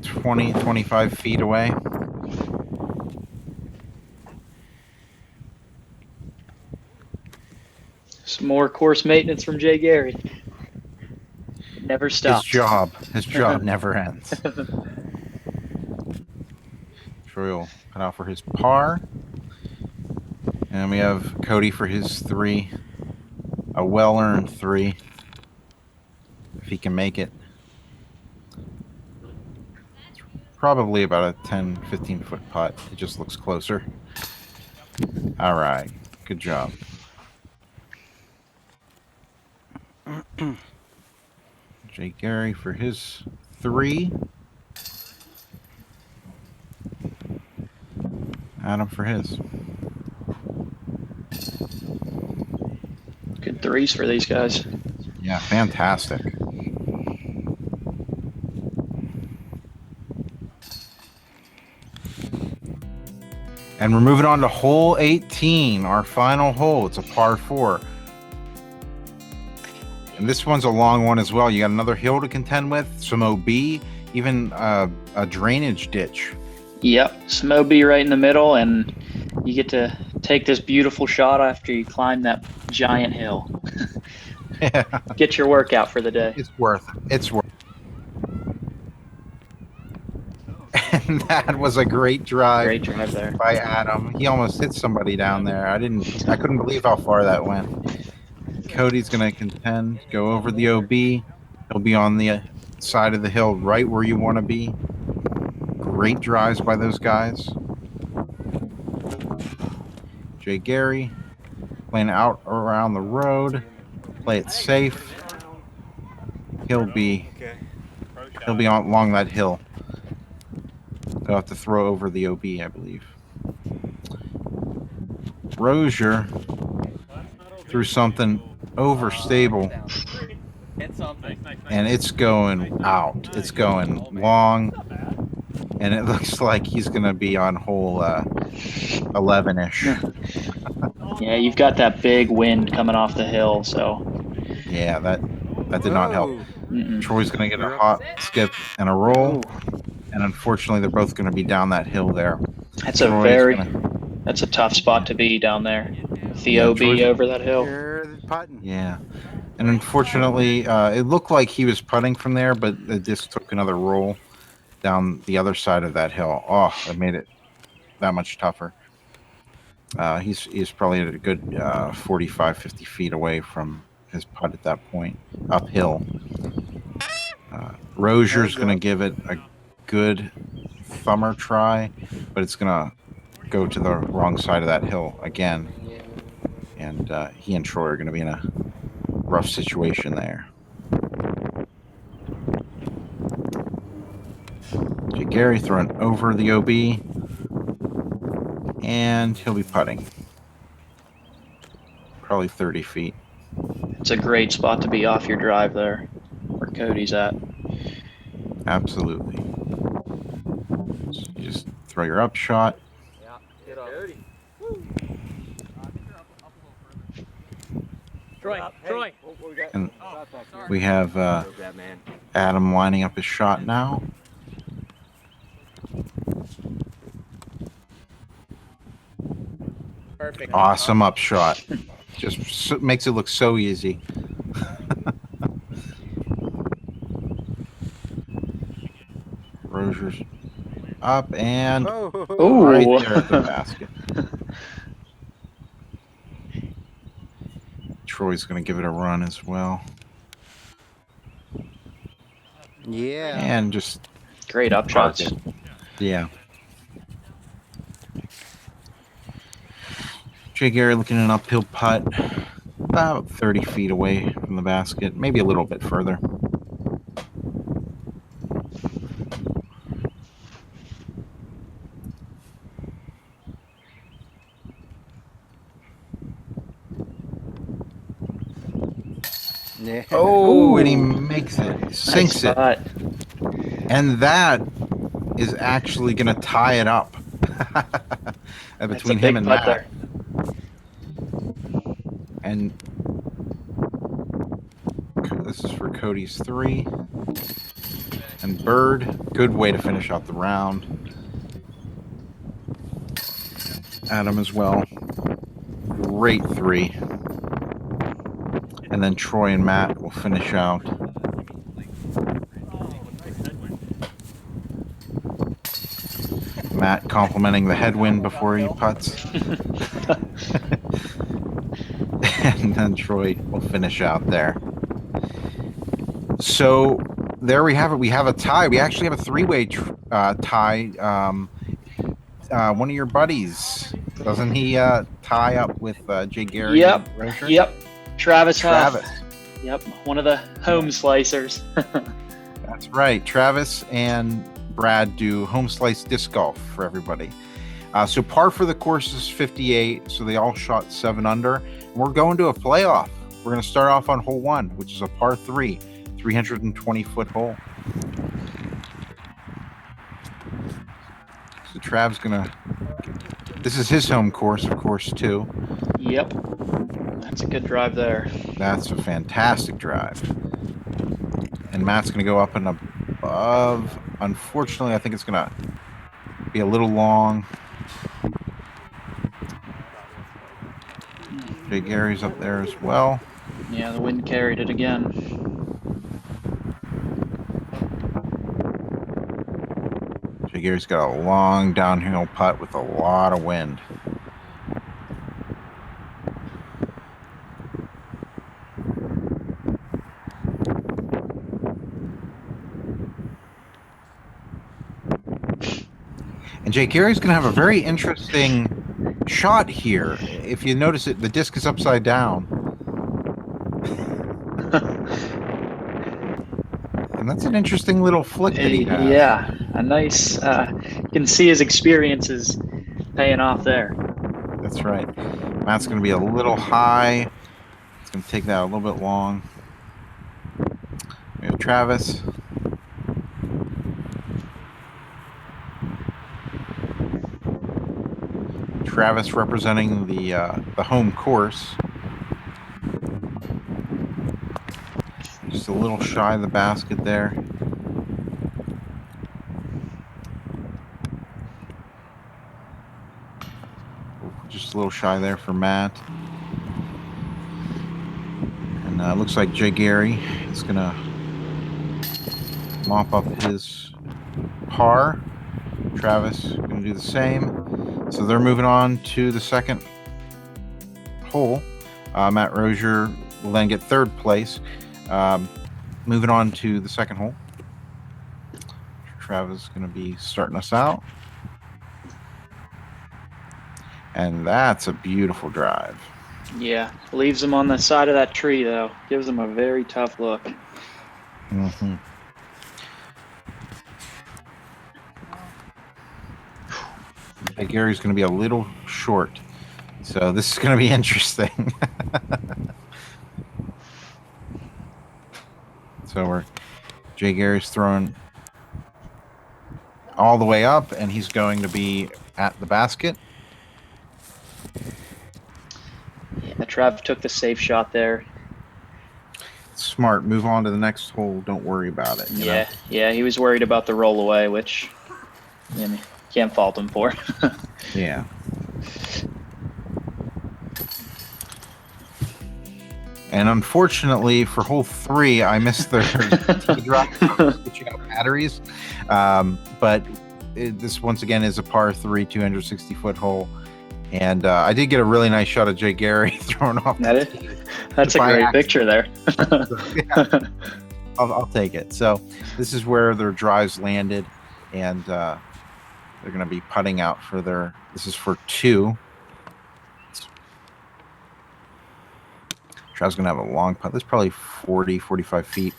20, 25 feet away. Some more course maintenance from Jay Gary. Never stops. His job never ends. Troy will cut out for his par. And we have Cody for his 3. A well-earned 3. If he can make it. It's probably about a 10, 15 foot putt. It just looks closer. All right. Good job. Jake Gary for his 3. Adam for his. Good threes for these guys. Yeah, fantastic. And we're moving on to hole 18, our final hole. It's a par 4. And this one's a long one as well. You got another hill to contend with, some OB, even a drainage ditch. Yep, some OB right in the middle, and you get to take this beautiful shot after you climb that giant hill. Yeah, Get your workout for the day. it's worth it. It's worth it. And that was a great drive. Great drive there. By Adam. He almost hit somebody down there. I couldn't believe how far that went. Cody's gonna contend, go over the OB. He'll be on the side of the hill right where you want to be. Great drives by those guys. Jay Gary playing out around the road. Play it safe. He'll be on along that hill. They'll have to throw over the OB, I believe. Rosier threw something overstable, and it's going out. It's going long, and it looks like he's going to be on hole 11-ish. Yeah, you've got that big wind coming off the hill, so. Yeah, that did not help. Mm-mm. Troy's going to get a hot skip and a roll. And unfortunately, they're both going to be down that hill there. That's that's a tough spot to be down there. The OB over that hill. Yeah. And unfortunately, it looked like he was putting from there, but the disc took another roll down the other side of that hill. Oh, it made it that much tougher. He's probably at a good 45, 50 feet away from his putt at that point, uphill. Rosier's going to give it a good thumber try, but it's gonna go to the wrong side of that hill again, and he and Troy are gonna be in a rough situation there. Jay Gary throwing over the OB, and he'll be putting probably 30 feet. It's a great spot to be off your drive there, where Cody's at. Absolutely. So you just throw your up shot. Yeah, get up. Troy. And we have Adam lining up his shot now. Perfect. Awesome up shot. Just makes it look so easy. Rosier's up and right there at the basket. Troy's going to give it a run as well. Yeah. And just Great up shots. Yeah. Jay Gary looking at an uphill putt about 30 feet away from the basket, maybe a little bit further. Yeah. Oh, and he makes it, sinks Nice putt. it. And that is actually going to tie it up between him and Matt. There. And this is for Cody's 3. And Bird, good way to finish out the round. Adam as well. Great 3. And then Troy and Matt will finish out. Matt complimenting the headwind before he putts. And then Troy will finish out there. So there we have it. We have a tie. We actually have a 3-way tie. One of your buddies, doesn't he tie up with Jay Gary? Yep. Yep. Travis Huff. Travis. Yep. One of the home slicers. That's right. Travis and Brad do Homeslice Disc Golf for everybody. So par for the course is 58. So they all shot 7 under. And we're going to a playoff. We're going to start off on hole 1, which is a par 3, 320-foot hole. So Trav's going to... This is his home course, of course, too. Yep. That's a good drive there. That's a fantastic drive. And Matt's going to go up and above. Unfortunately, I think it's going to be a little long. Jay Gary's up there as well. Yeah, the wind carried it again. Jay Gary's got a long downhill putt with a lot of wind. And Jay Gary's going to have a very interesting shot here. If you notice it, the disc is upside down. And that's an interesting little flick that he has. Yeah, a nice, you can see his experience is paying off there. That's right. Matt's going to be a little high. It's going to take that a little bit long. We have Travis. Travis representing the home course. Just a little shy of the basket there. Just a little shy there for Matt. And looks like Jay Gary is going to mop up his par. Travis going to do the same. So they're moving on to the second hole. Matt Rosier will then get third place. Moving on to the second hole. Travis is going to be starting us out. And that's a beautiful drive. Yeah, leaves him on the side of that tree, though. Gives him a very tough look. Mm-hmm. Gary's going to be a little short, so this is going to be interesting. So Jay Gary's throwing all the way up, and he's going to be at the basket. Yeah, Trav took the safe shot there. Smart. Move on to the next hole. Don't worry about it. You know? Yeah, he was worried about the roll away, which can't fault him for. Yeah. And unfortunately for hole 3, I missed their tee drop, switching out batteries. But this once again is a par 3, 260-foot hole. And I did get a really nice shot of Jay Gary throwing off. That's a great picture there. So, yeah, I'll take it. So this is where their drives landed, and they're going to be putting out for their. This is for 2. Trav's going to have a long putt. That's probably 40, 45 feet.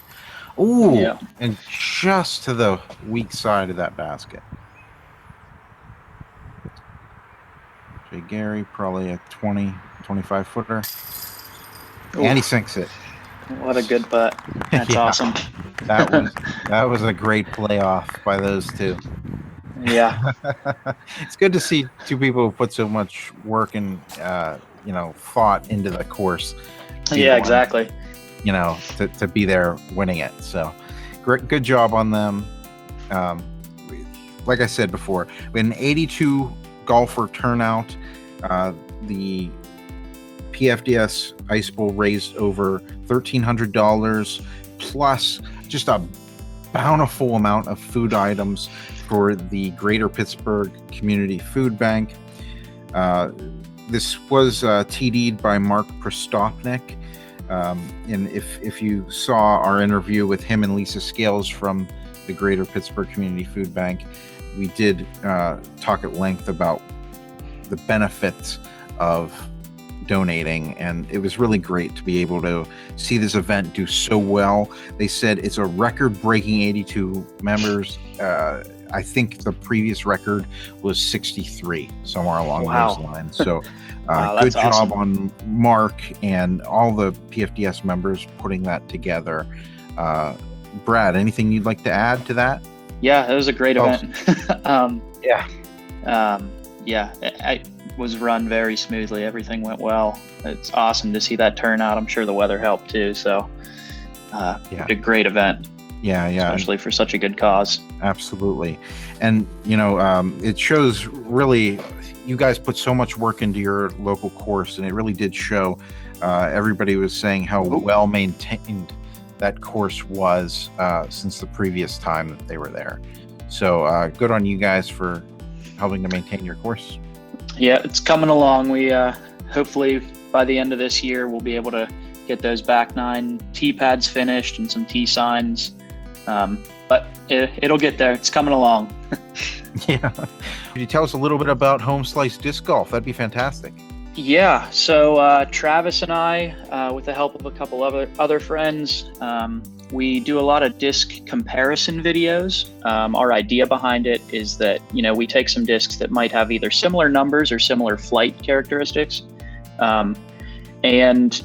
Ooh, yeah. And just to the weak side of that basket. Jay Gary, probably a 20, 25 footer. Ooh. And he sinks it. What a good putt. That's awesome. That was a great playoff by those two. Yeah. It's good to see two people who put so much work and thought into the course. Yeah, exactly. To be there winning it. So good job on them. Like I said before, we had an 82 golfer turnout. The PFDS Ice Bowl raised over $1,300 plus just a bountiful amount of food items for the Greater Pittsburgh Community Food Bank. This was TD'd by Mark Prestopnik. And if you saw our interview with him and Lisa Scales from the Greater Pittsburgh Community Food Bank, we did talk at length about the benefits of donating, and it was really great to be able to see this event do so well. They said it's a record-breaking 82 members. I think the previous record was 63, somewhere along those lines. So good job on Mark and all the PFDS members putting that together. Brad, anything you'd like to add to that? Yeah, it was a great event. It was run very smoothly. Everything went well. It's awesome to see that turnout. I'm sure the weather helped too. So a great event. Yeah. Especially for such a good cause. Absolutely. And, it shows really you guys put so much work into your local course, and it really did show. Everybody was saying how well maintained that course was since the previous time that they were there. So good on you guys for helping to maintain your course. Yeah, it's coming along. We hopefully by the end of this year we'll be able to get those back 9 tee pads finished and some tee signs. But it'll get there. It's coming along. Yeah. Could you tell us a little bit about Homeslice Disc Golf? That'd be fantastic. Yeah. So Travis and I, with the help of a couple other friends, we do a lot of disc comparison videos. Our idea behind it is that, we take some discs that might have either similar numbers or similar flight characteristics. And,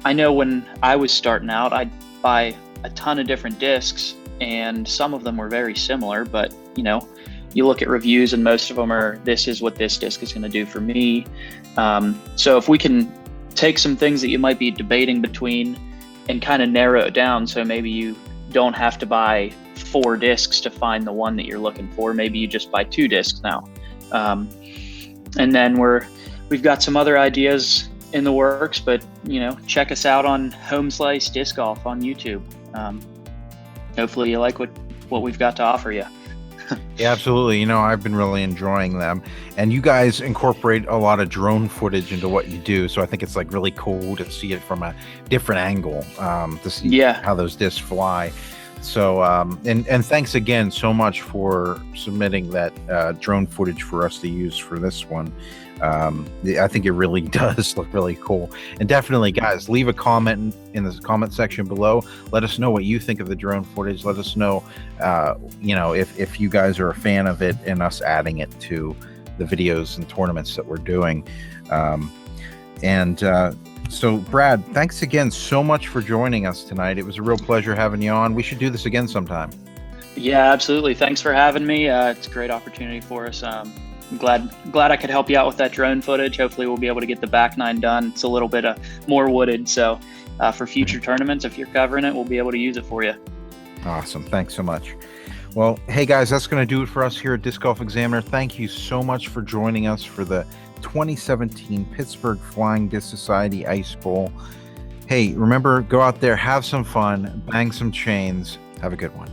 I know when I was starting out, I'd buy a ton of different discs, and some of them were very similar, but, you look at reviews and most of them are, this is what this disc is going to do for me. So if we can take some things that you might be debating between and kind of narrow it down, so maybe you don't have to buy 4 discs to find the one that you're looking for. Maybe you just buy 2 discs now. And then we've got some other ideas in the works, but check us out on Homeslice Disc Golf on YouTube. Hopefully you like what we've got to offer you. Yeah, absolutely. I've been really enjoying them, and you guys incorporate a lot of drone footage into what you do. So I think it's like really cool to see it from a different angle, to see how those discs fly. So, and thanks again so much for submitting that drone footage for us to use for this one. I think it really does look really cool. And definitely, guys, leave a comment in the comment section below. Let us know what you think of the drone footage. Let us know, if you guys are a fan of it and us adding it to the videos and tournaments that we're doing. So, Brad, thanks again so much for joining us tonight. It was a real pleasure having you on. We should do this again sometime. Yeah, absolutely. Thanks for having me. It's a great opportunity for us. I'm glad I could help you out with that drone footage. Hopefully we'll be able to get the back 9 done. It's a little bit more wooded. So for future tournaments, if you're covering it, we'll be able to use it for you. Awesome. Thanks so much. Well, hey guys, that's going to do it for us here at Disc Golf Examiner. Thank you so much for joining us for the 2017 Pittsburgh Flying Disc Society Ice Bowl. Hey, remember, go out there, have some fun, bang some chains. Have a good one.